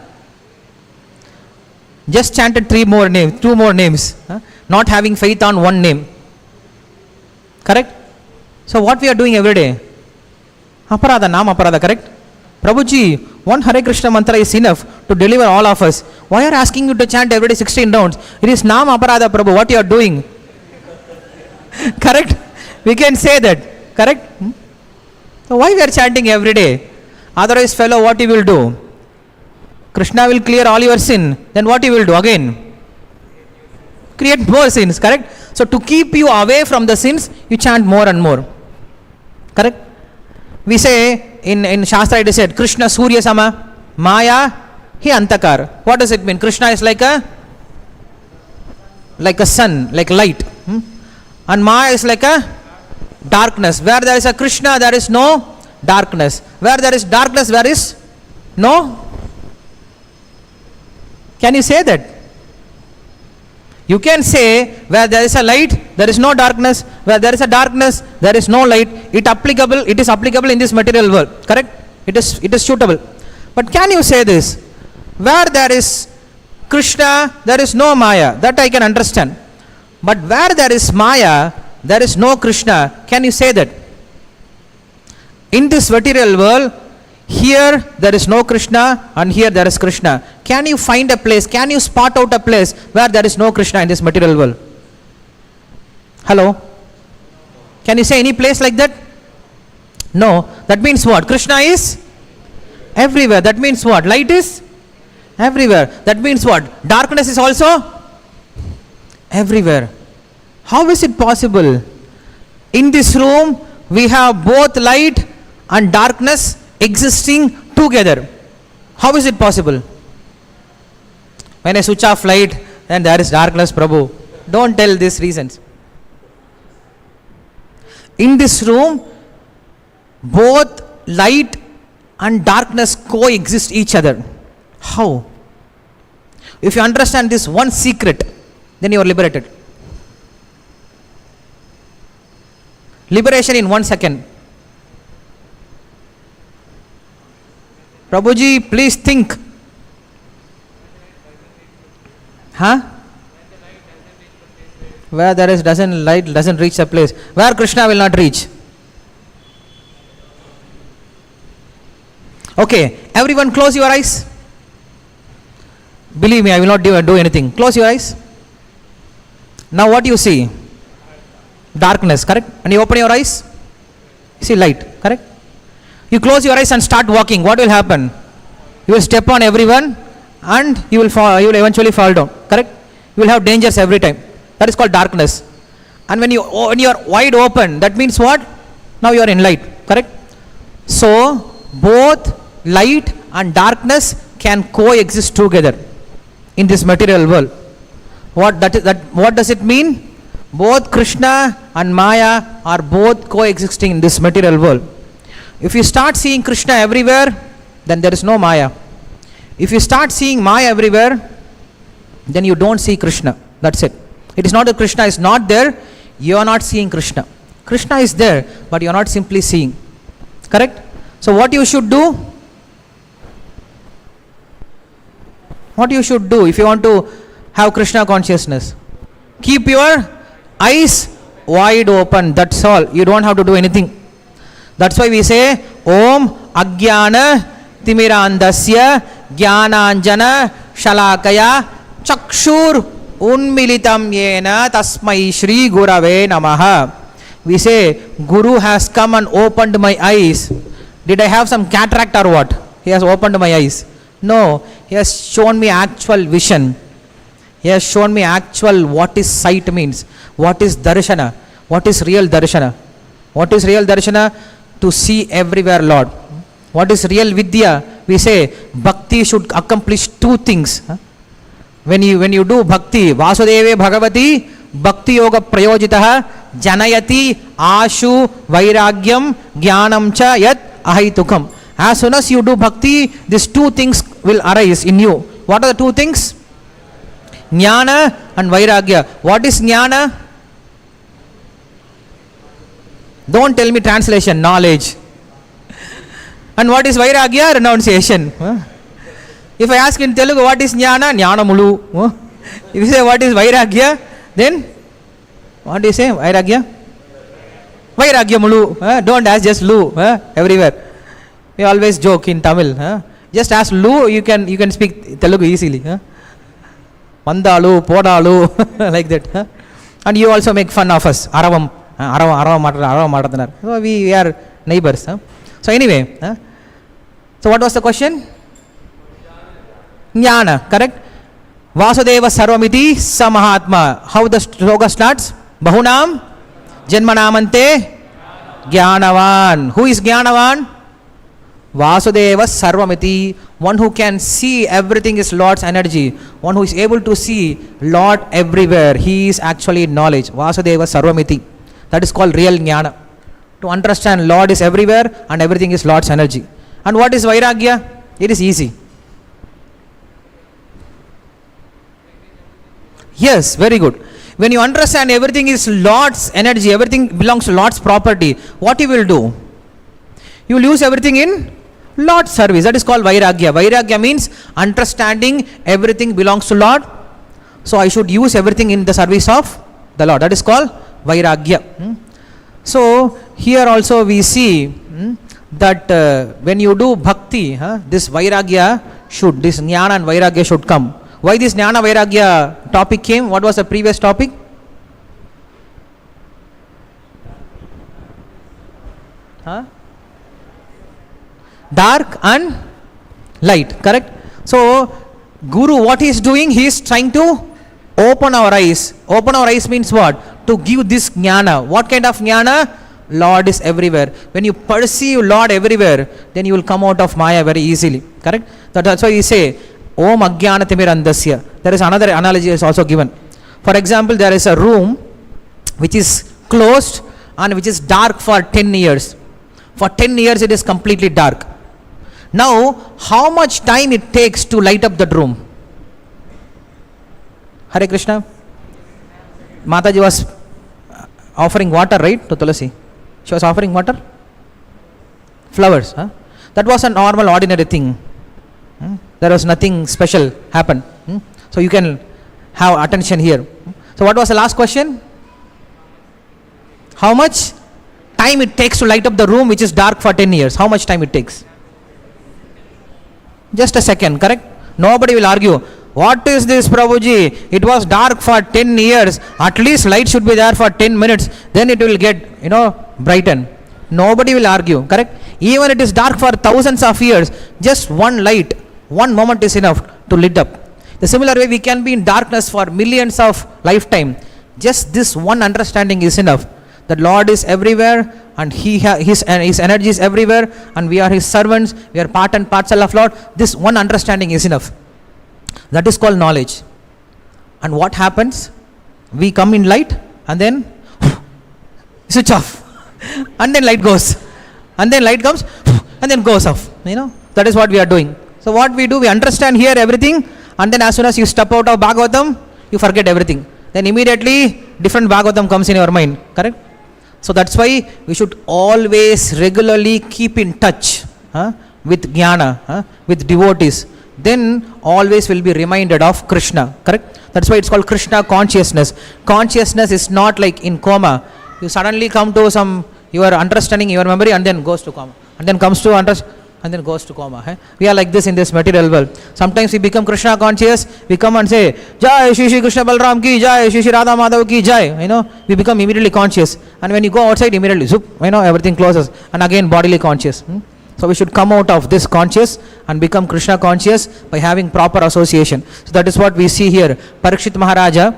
Just chanted 2 more names, not having faith on 1 name. Correct? So what we are doing every day? Aparada, Nam aparada, correct? Prabhuji, 1 Hare Krishna mantra is enough to deliver all of us. Why are you asking you to chant every day 16 rounds? It is Nam aparada, Prabhu, what you are doing. Correct? We can say that. Correct? So why we are chanting every day? Otherwise, fellow, what you will do? Krishna will clear all your sin. Then what you will do again? Create more sins. Correct? So to keep you away from the sins, you chant more and more. Correct? We say in Shastra it is said, Krishna Surya Sama, Maya Hi Antakar. What does it mean? Krishna is like a sun, like light. And Maya is like a darkness. Where there is a Krishna, there is no darkness. Where there is darkness, there is no. Can you say that? You can say where there is a light, there is no darkness. Where there is a darkness, there is no light. It is applicable in this material world. Correct? It is suitable. But can you say this? Where there is Krishna, there is no Maya. That I can understand. But where there is Maya, there is no Krishna. Can you say that? In this material world, here there is no Krishna and here there is Krishna. Can you find a place? Can you spot out a place where there is no Krishna in this material world? Hello? Can you say any place like that? No. That means what? Krishna is everywhere. That means what? Light is everywhere. That means what? Darkness is also everywhere. How is it possible? In this room, we have both light and darkness existing together. How is it possible? When I switch off light, then there is darkness, Prabhu. Don't tell these reasons. In this room, both light and darkness coexist each other. How? If you understand this one secret, then you are liberated. Liberation in 1 second. Prabhuji, please think. Where there is light doesn't reach a place. Where Krishna will not reach. Okay, everyone close your eyes. Believe me, I will not do anything. Close your eyes. Now what you see? Darkness, correct? And you open your eyes, you see light, correct? You close your eyes and start walking. What will happen? You will step on everyone and you will fall, you will eventually fall down, correct? You will have dangers every time. That is called darkness. And when you are wide open, that means what? Now you are in light, correct? So both light and darkness can coexist together in this material world. What does it mean? Both Krishna and Maya are both coexisting in this material world. If you start seeing Krishna everywhere, then there is no Maya. If you start seeing Maya everywhere, then you don't see Krishna. That's it. It is not that Krishna is not there, you are not seeing Krishna. Krishna is there, but you are not simply seeing. Correct? So what you should do? What you should do if you want to have Krishna consciousness? Keep your eyes wide open. That's all. You don't have to do anything. That's why we say Om Ajnana Timirandasya Jnananjana Shalakaya Chakshur Unmilitam Yena Tasmai Shri Gurave Namaha. We say Guru has come and opened my eyes. Did I have some cataract or what? He has opened my eyes. No, he has shown me actual vision. He has shown me actual what is sight means. What is darshana? What is real darshana? What is real darshana? To see everywhere Lord. What is real vidya? We say bhakti should accomplish two things. When you do bhakti, Vyasadeva Bhagavati Bhakti Yoga Prayojitaha Janayati Ashu Vairagyam Jnanam Cha Yat Ahaitukam. As soon as you do bhakti, these two things will arise in you. What are the two things? Jnana and Vairagya. What is Jnana? Don't tell me translation, knowledge. And what is Vairagya? Renunciation. If I ask in Telugu, what is Jnana? Jnana Mulu. If you say what is Vairagya, then what do you say? Vairagya? Vairagya Mulu. Don't ask just Lu. Everywhere. We always joke in Tamil. Just ask Lu, you can speak Telugu easily. Mandalu, Podalu, like that. And you also make fun of us. Aravam. So we are neighbors. So anyway, so what was the question? Jnana, correct? Vyasadeva Sarvamiti Samahatma. How the sloka starts? Bahunam Janmanamante Jnanavan. Who is Jnanavan? Vyasadeva Sarvamiti. One who can see everything is Lord's energy. One who is able to see Lord everywhere. He is actually knowledge. Vyasadeva Sarvamiti. That is called real jnana. To understand Lord is everywhere and everything is Lord's energy. And what is Vairagya? It is easy. Yes, very good. When you understand everything is Lord's energy, everything belongs to Lord's property, what you will do? You will use everything in Lord's service. That is called Vairagya. Vairagya means understanding everything belongs to Lord. So I should use everything in the service of the Lord. That is called Vairagya. So here also we see that when you do bhakti, this Vairagya should, this Jnana and Vairagya should come. Why this Jnana Vairagya topic came? What was the previous topic? Dark and light, correct? So Guru, what he is doing? He is trying to open our eyes. Open our eyes means what? To give this jnana. What kind of jnana? Lord is everywhere. When you perceive Lord everywhere, then you will come out of Maya very easily. Correct? That's why you say, Om Ajnana Timirandasya. There is another analogy is also given. For example, there is a room which is closed and which is dark for 10 years. For 10 years it is completely dark. Now, how much time it takes to light up that room? Hare Krishna. Mataji was offering water, right, to Tulasi? She was offering water? Flowers. That was a normal, ordinary thing. There was nothing special happened. So you can have attention here. So what was the last question? How much time it takes to light up the room which is dark for 10 years? How much time it takes? Just a second, correct? Nobody will argue. What is this, Prabhuji? It was dark for 10 years. At least light should be there for 10 minutes. Then it will get, brighten. Nobody will argue, correct? Even it is dark for thousands of years. Just one light, one moment is enough to lit up. The similar way we can be in darkness for millions of lifetime. Just this one understanding is enough. The Lord is everywhere and his energy is everywhere and we are his servants. We are part and parcel of Lord. This one understanding is enough. That is called knowledge. And what happens? We come in light and then switch off. And then light goes. And then light comes and then goes off. That is what we are doing. So what we do, we understand here everything and then as soon as you step out of Bhagavatam, you forget everything. Then immediately different Bhagavatam comes in your mind. Correct? So that's why we should always regularly keep in touch with jnana, with devotees. Then always will be reminded of Krishna, correct? That's why it's called Krishna consciousness. Consciousness is not like in coma. You suddenly come to some, you are understanding your memory and then goes to coma. And then comes to and then goes to coma. We are like this in this material world. Sometimes we become Krishna conscious, we come and say, Jai Shri Shri Krishna Balram ki Jai, Shri Shri Radha Madhav ki Jai. We become immediately conscious. And when you go outside, immediately, zoop, everything closes. And again, bodily conscious. So we should come out of this conscious and become Krishna conscious by having proper association. So that is what we see here. Pariksit Maharaja,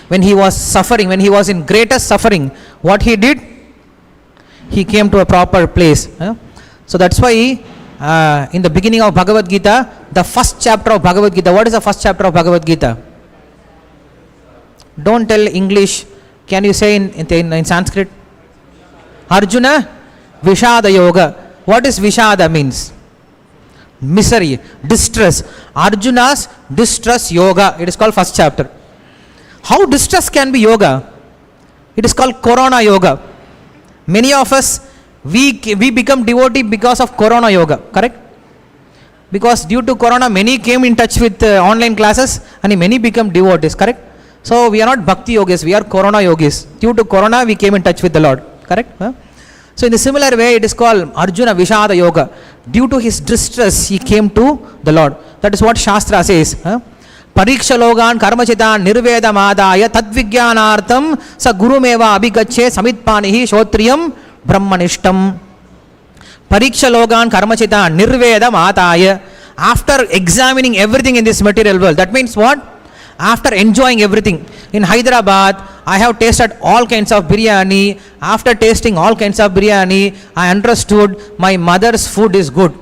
when he was suffering, when he was in greatest suffering, what he did? He came to a proper place. So that's why in the beginning of Bhagavad Gita, the first chapter of Bhagavad Gita, what is the first chapter of Bhagavad Gita? Don't tell English. Can you say in Sanskrit? Arjuna Vishada Yoga. What is Vishada means? Misery, distress. Arjuna's distress yoga. It is called first chapter. How distress can be yoga? It is called Corona yoga. Many of us, we become devotee because of Corona yoga, correct? Because due to Corona, many came in touch with online classes and many become devotees, correct? So we are not Bhakti yogis, we are Corona yogis. Due to Corona, we came in touch with the Lord, correct? So in a similar way, it is called Arjuna Vishada Yoga. Due to his distress, he came to the Lord. That is what Shastra says. Pariksha logan karmachitan nirveda madaya tadvigyanartam sa gurumeva abhigache samitpanihi shotriyam brahmanishtam. Pariksha logan karmachitan nirveda madaya. After examining everything in this material world, that means what? After enjoying everything. In Hyderabad, I have tasted all kinds of biryani. After tasting all kinds of biryani, I understood my mother's food is good.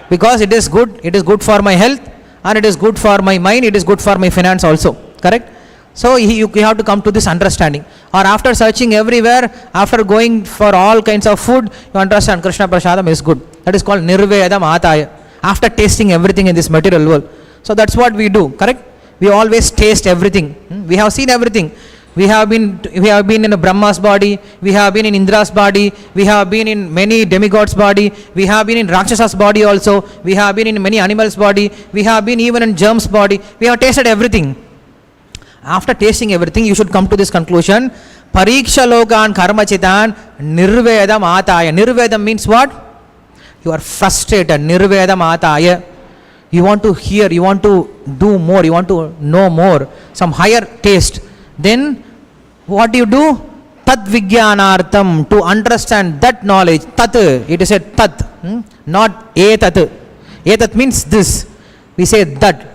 Because it is good for my health, and it is good for my mind, it is good for my finance also. Correct? So you have to come to this understanding. Or after searching everywhere, after going for all kinds of food, you understand Krishna Prasadam is good. That is called Nirvedam Ataya. After tasting everything in this material world. So that's what we do, correct? We always taste everything. We have seen everything. We have been in a Brahma's body, we have been in Indra's body, we have been in many demigods' body, we have been in Rakshasa's body also, we have been in many animals' body, we have been even in germs' body, we have tasted everything. After tasting everything, you should come to this conclusion. Pariksha lokan karmachitan nirvedam ataya. Nirvedam means what? You are frustrated. Nirvedam ataya. You want to hear, you want to do more, you want to know more, some higher taste. Then what do you do? Tat vigyanartam, to understand that knowledge. Tat, it is a tat, not etat. Etat means this. We say that.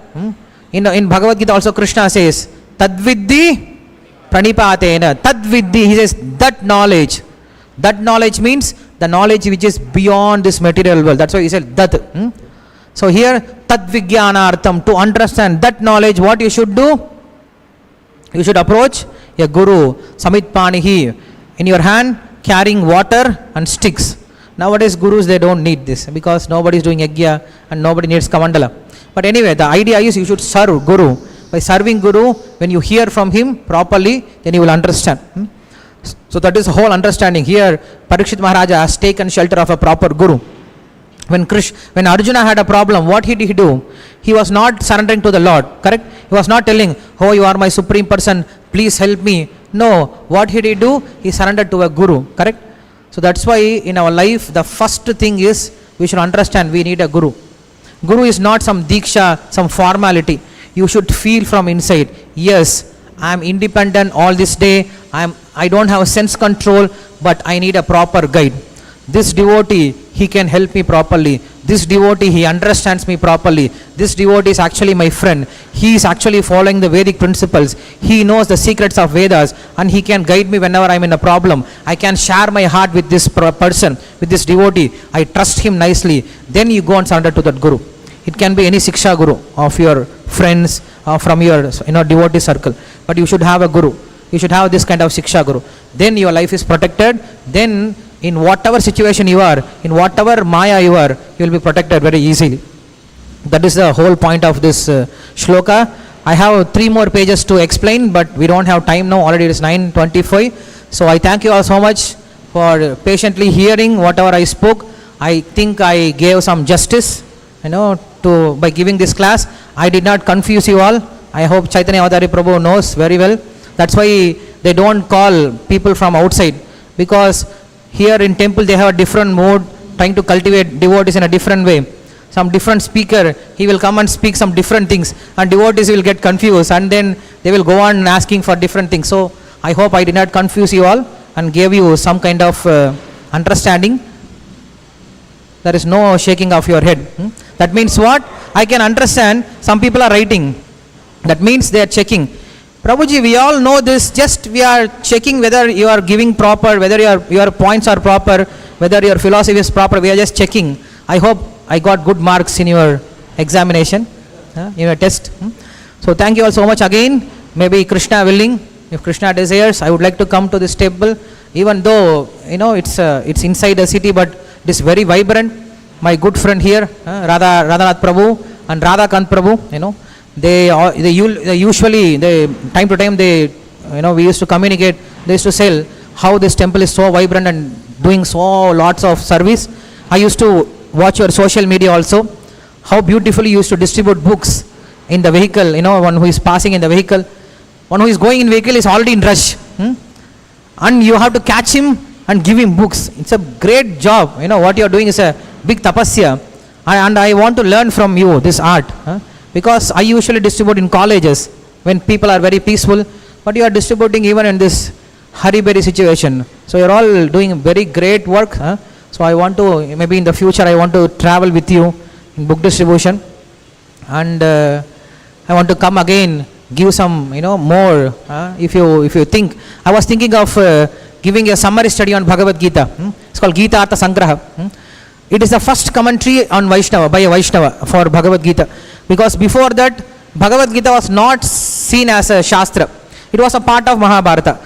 In Bhagavad Gita also Krishna says, Tadviddi pranipatena. Tadviddi, he says that knowledge. That knowledge means the knowledge which is beyond this material world. That's why he said that. So here, Tadvigyanartham, to understand that knowledge, what you should do? You should approach a guru, Samitpanihi, in your hand, carrying water and sticks. Nowadays, gurus, they don't need this because nobody is doing yajna and nobody needs kamandala. But anyway, the idea is you should serve guru. By serving guru, when you hear from him properly, then you will understand. So that is the whole understanding. Here, Pariksit Maharaja has taken shelter of a proper guru. When Arjuna had a problem, what did he do? He was not surrendering to the Lord, correct? He was not telling, oh, you are my supreme person, please help me. No, what did he do? He surrendered to a guru, correct? So that's why in our life, the first thing is, we should understand we need a guru. Guru is not some diksha, some formality. You should feel from inside, yes, I am independent all this day, I don't have sense control, but I need a proper guide. This devotee, he can help me properly. This devotee, he understands me properly. This devotee is actually my friend. He is actually following the Vedic principles. He knows the secrets of Vedas and he can guide me whenever I am in a problem. I can share my heart with this person, with this devotee. I trust him nicely. Then you go and surrender to that guru. It can be any Siksha guru of your friends, from your devotee circle. But you should have a guru. You should have this kind of Siksha guru. Then your life is protected. Then in whatever situation you are, in whatever maya you are, you will be protected very easily. That is the whole point of this shloka. I have 3 more pages to explain, but we don't have time now. Already it is 9:25. So I thank you all so much for patiently hearing whatever I spoke. I think I gave some justice, to by giving this class. I did not confuse you all. I hope Chaitanya Avadari Prabhu knows very well. That's why they don't call people from outside, because here in temple they have a different mode, trying to cultivate devotees in a different way. Some different speaker, he will come and speak some different things, and devotees will get confused, and then they will go on asking for different things. So I hope I did not confuse you all and gave you some kind of understanding. There is no shaking of your head. That means what? I can understand some people are writing. That means they are checking. Prabhuji, we all know this, just we are checking whether you are giving proper, whether your points are proper, whether your philosophy is proper. We are just checking. I hope I got good marks in your examination, in your test. So thank you all so much again. Maybe Krishna willing, if Krishna desires, I would like to come to this temple, even though it's inside the city, but it is very vibrant. My good friend here, Radhanath Prabhu and Radhakant Prabhu, they usually, time to time, we used to communicate. They used to tell how this temple is so vibrant and doing so lots of service. I used to watch your social media also, how beautifully you used to distribute books in the vehicle. One who is passing in the vehicle, one who is going in vehicle is already in rush, and you have to catch him and give him books. It's a great job. What you are doing is a big tapasya, and I want to learn from you this art, because I usually distribute in colleges when people are very peaceful, but you are distributing even in this hurry-burry situation. So you are all doing very great work. So I want to, maybe in the future, I want to travel with you in book distribution, and I want to come again, give some, more. If you think, I was thinking of giving a summary study on Bhagavad Gita. It's called Gita Artha Sangraha. It is the first commentary on Vaishnava, by a Vaishnava for Bhagavad Gita, because before that Bhagavad Gita was not seen as a Shastra. It was a part of Mahabharata.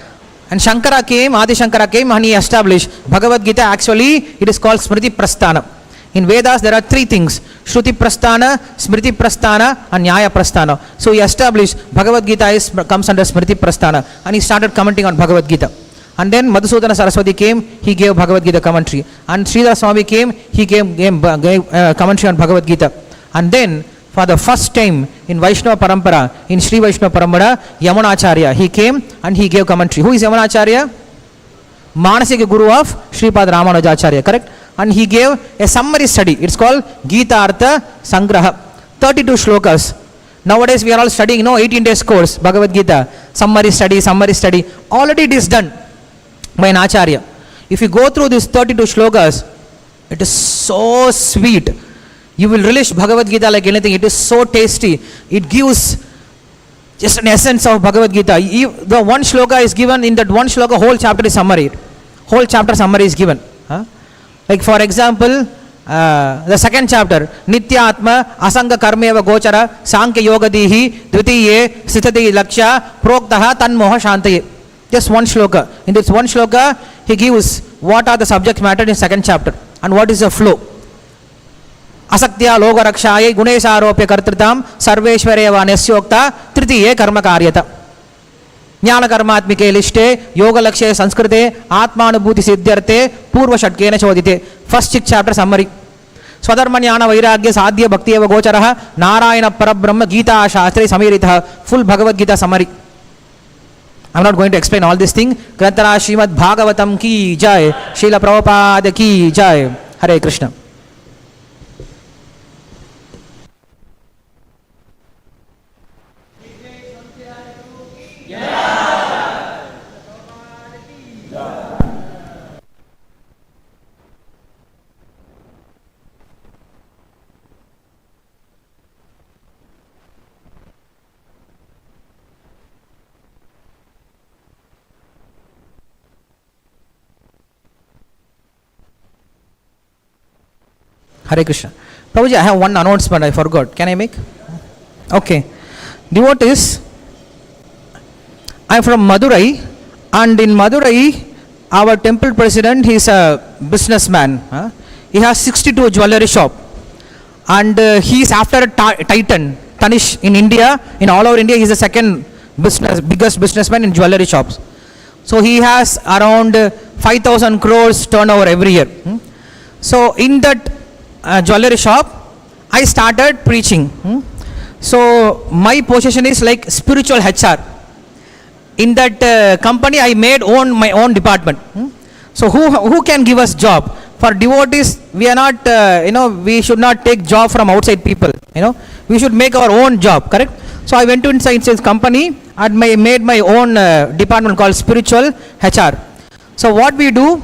And Shankara came, Adi Shankara came, and he established Bhagavad Gita. Actually, it is called Smriti Prasthana. In Vedas, there are three things: Shruti Prasthana, Smriti Prasthana, and Nyaya Prasthana. So he established Bhagavad Gita comes under Smriti Prasthana, and he started commenting on Bhagavad Gita. And then Madhusudana Saraswati came, he gave Bhagavad Gita commentary. And Sridhar Swami came, he gave commentary on Bhagavad Gita. And then, for the first time in Vaishnava Parampara, in Sri Vaishnava Parampara, Yamunacharya, he came and he gave commentary. Who is Yamunacharya? Manasika Guru of Sripad Ramanujacharya, correct? And he gave a summary study. It's called Gita Artha Sangraha. 32 shlokas. Nowadays we are all studying, 18 days course, Bhagavad Gita. Summary study. Already it is done by an Acharya. If you go through these 32 shlokas, it is so sweet. You will relish Bhagavad Gita like anything. It is so tasty. It gives just an essence of Bhagavad Gita. The one shloka is given, in that one shloka whole chapter is summary. Whole chapter summary is given. Like for example, the second chapter, Nitya Atma Asanga Karmeva Gochara Sankhya Yoga Dihi Dvitiye Sithati Laksha Proktaha Tanmoha Shantaye. Just one shloka. In this one shloka, he gives what are the subject matter in second chapter and what is the flow. Asaktya Loga Rakshaye Gunesha Aropya Kartritam Sarveshwareva Nesyokta Tritiye Karma Karyata. Jnana Karmatmike Lishte Yoga Lakshe Sanskrite Atmanubhuti Siddhyarte Purva Shatkena Chodite. First 6 chapter summary. Swadharmanyana Vairagya Sadhya Bhakti Eva Gocharaha Narayana Parabrahma Gita Shastri Samiritaha. Full Bhagavad Gita summary. I am not going to explain all this thing. Grantara Śrīmad-Bhāgavatam ki jai, Srila Prabhupada ki jai. Hare Krishna. Hare Krishna. Prabhuji, I have one announcement I forgot. Can I make? Okay. Devotees, I am from Madurai, and in Madurai, our temple president, he is a businessman. He has 62 jewelry shop, and he is after Titan, Tanish in India. In all over India, he is the second biggest businessman in jewelry shops. So he has around 5,000 crores turnover every year. So in that jewelry shop, I started preaching. So my position is like spiritual HR. In that company, I made my own department. So who can give us job? For devotees, we are not, we should not take job from outside people. We should make our own job, correct? So I went to inside this company and made my own department called spiritual HR. So what we do,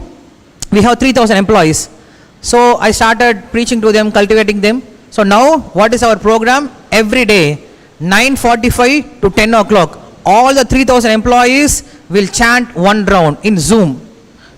we have 3,000 employees. So I started preaching to them, cultivating them. So now what is our program? Every day, 9:45 to 10 o'clock, all the 3,000 employees will chant one round in Zoom.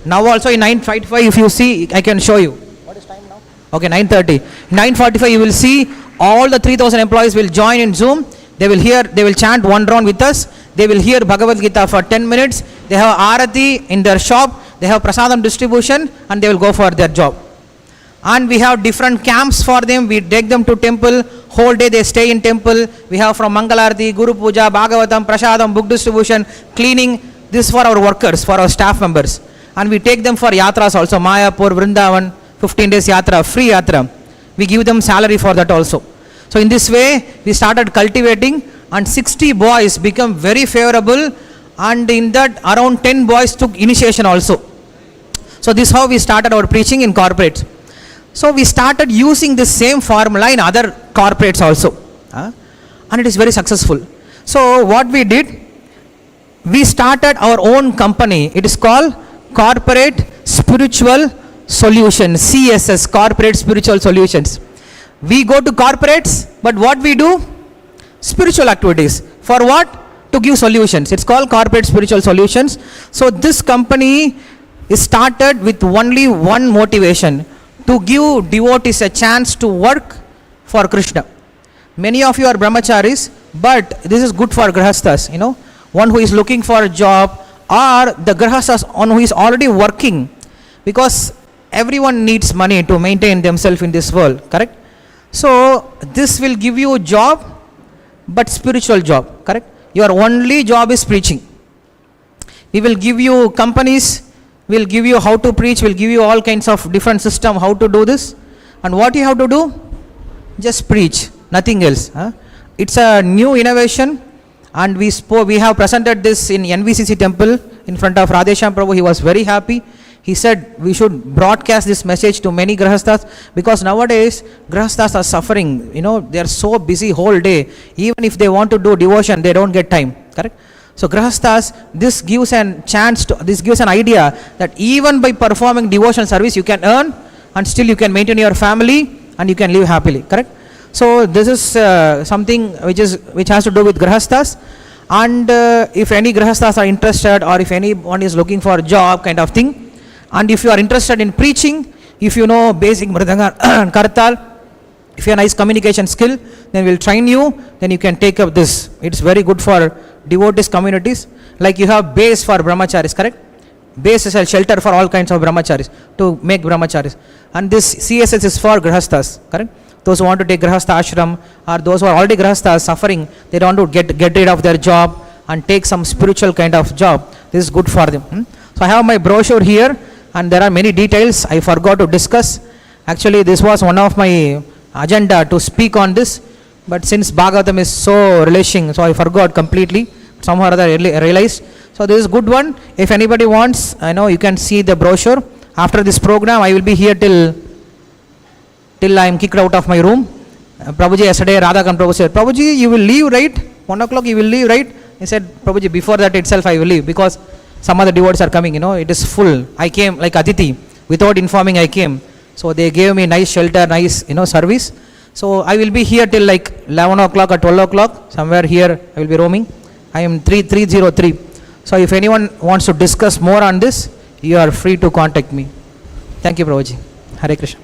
Now also in 9:45, if you see, I can show you. What is time now? Okay, 9:30. 9:45 you will see all the 3,000 employees will join in Zoom. They will chant one round with us. They will hear Bhagavad Gita for 10 minutes. They have Arati in their shop. They have Prasadam distribution and they will go for their job. And we have different camps for them. We take them to temple. Whole day they stay in temple. We have from Mangalarti, Guru Puja, Bhagavatam, Prasadam, book distribution, cleaning. This for our workers, for our staff members. And we take them for yatras also. Mayapur, Vrindavan, 15 days yatra, free yatra. We give them salary for that also. So in this way, we started cultivating and 60 boys become very favorable. And in that, around 10 boys took initiation also. So this is how we started our preaching in corporates. So we started using the same formula in other corporates also. And it is very successful. So what we did, we started our own company. It is called Corporate Spiritual Solutions, CSS, Corporate Spiritual Solutions. We go to corporates, but what we do? Spiritual activities. For what? To give solutions. It's called Corporate Spiritual Solutions. So this company is started with only one motivation, to give devotees a chance to work for Krishna. Many of you are brahmacharis, but this is good for grahasthas, one who is looking for a job, or the grahasthas on who is already working, because everyone needs money to maintain themselves in this world, correct? So this will give you a job, but spiritual job, correct? Your only job is preaching. We will give you companies, we'll give you how to preach, we'll give you all kinds of different system how to do this. And what you have to do? Just preach, nothing else. It's a new innovation, and we have presented this in NVCC temple in front of Radhesham Prabhu. He was very happy. He said we should broadcast this message to many grahasthas, because nowadays grahasthas are suffering. They are so busy whole day. Even if they want to do devotion, they don't get time. Correct? So grahasthas, this gives an idea that even by performing devotional service, you can earn, and still you can maintain your family and you can live happily. Correct? So this is something which has to do with grahasthas. And if any grahasthas are interested, or if anyone is looking for a job kind of thing, and if you are interested in preaching, if you know basic mridanga and kartal, if you have nice communication skill, then we'll train you, then you can take up this. It's very good for devotees communities. Like you have base for brahmacharis, correct? Base is a shelter for all kinds of brahmacharis, to make brahmacharis. And this CSS is for grahasthas, correct? Those who want to take grahastha ashram, or those who are already grahasthas suffering, they don't want to get rid of their job and take some spiritual kind of job. This is good for them. So I have my brochure here, and there are many details I forgot to discuss. Actually, this was one of my agenda to speak on this, but since Bhagavatam is so relishing, so I forgot completely. Somehow or other I realized. So this is good one. If anybody wants, you can see the brochure. After this program, I will be here till I am kicked out of my room. Prabhuji yesterday, Radhakan Prabhu said, Prabhuji, you will leave, right? 1 o'clock you will leave, right? He said, Prabhuji, before that itself I will leave, because some other devotees are coming, it is full. I came like Aditi, without informing I came. So they gave me nice shelter, nice, service. So I will be here till like 11 o'clock or 12 o'clock, somewhere here I will be roaming. I am 3303. So if anyone wants to discuss more on this, you are free to contact me. Thank you, Prabhuji. Hare Krishna.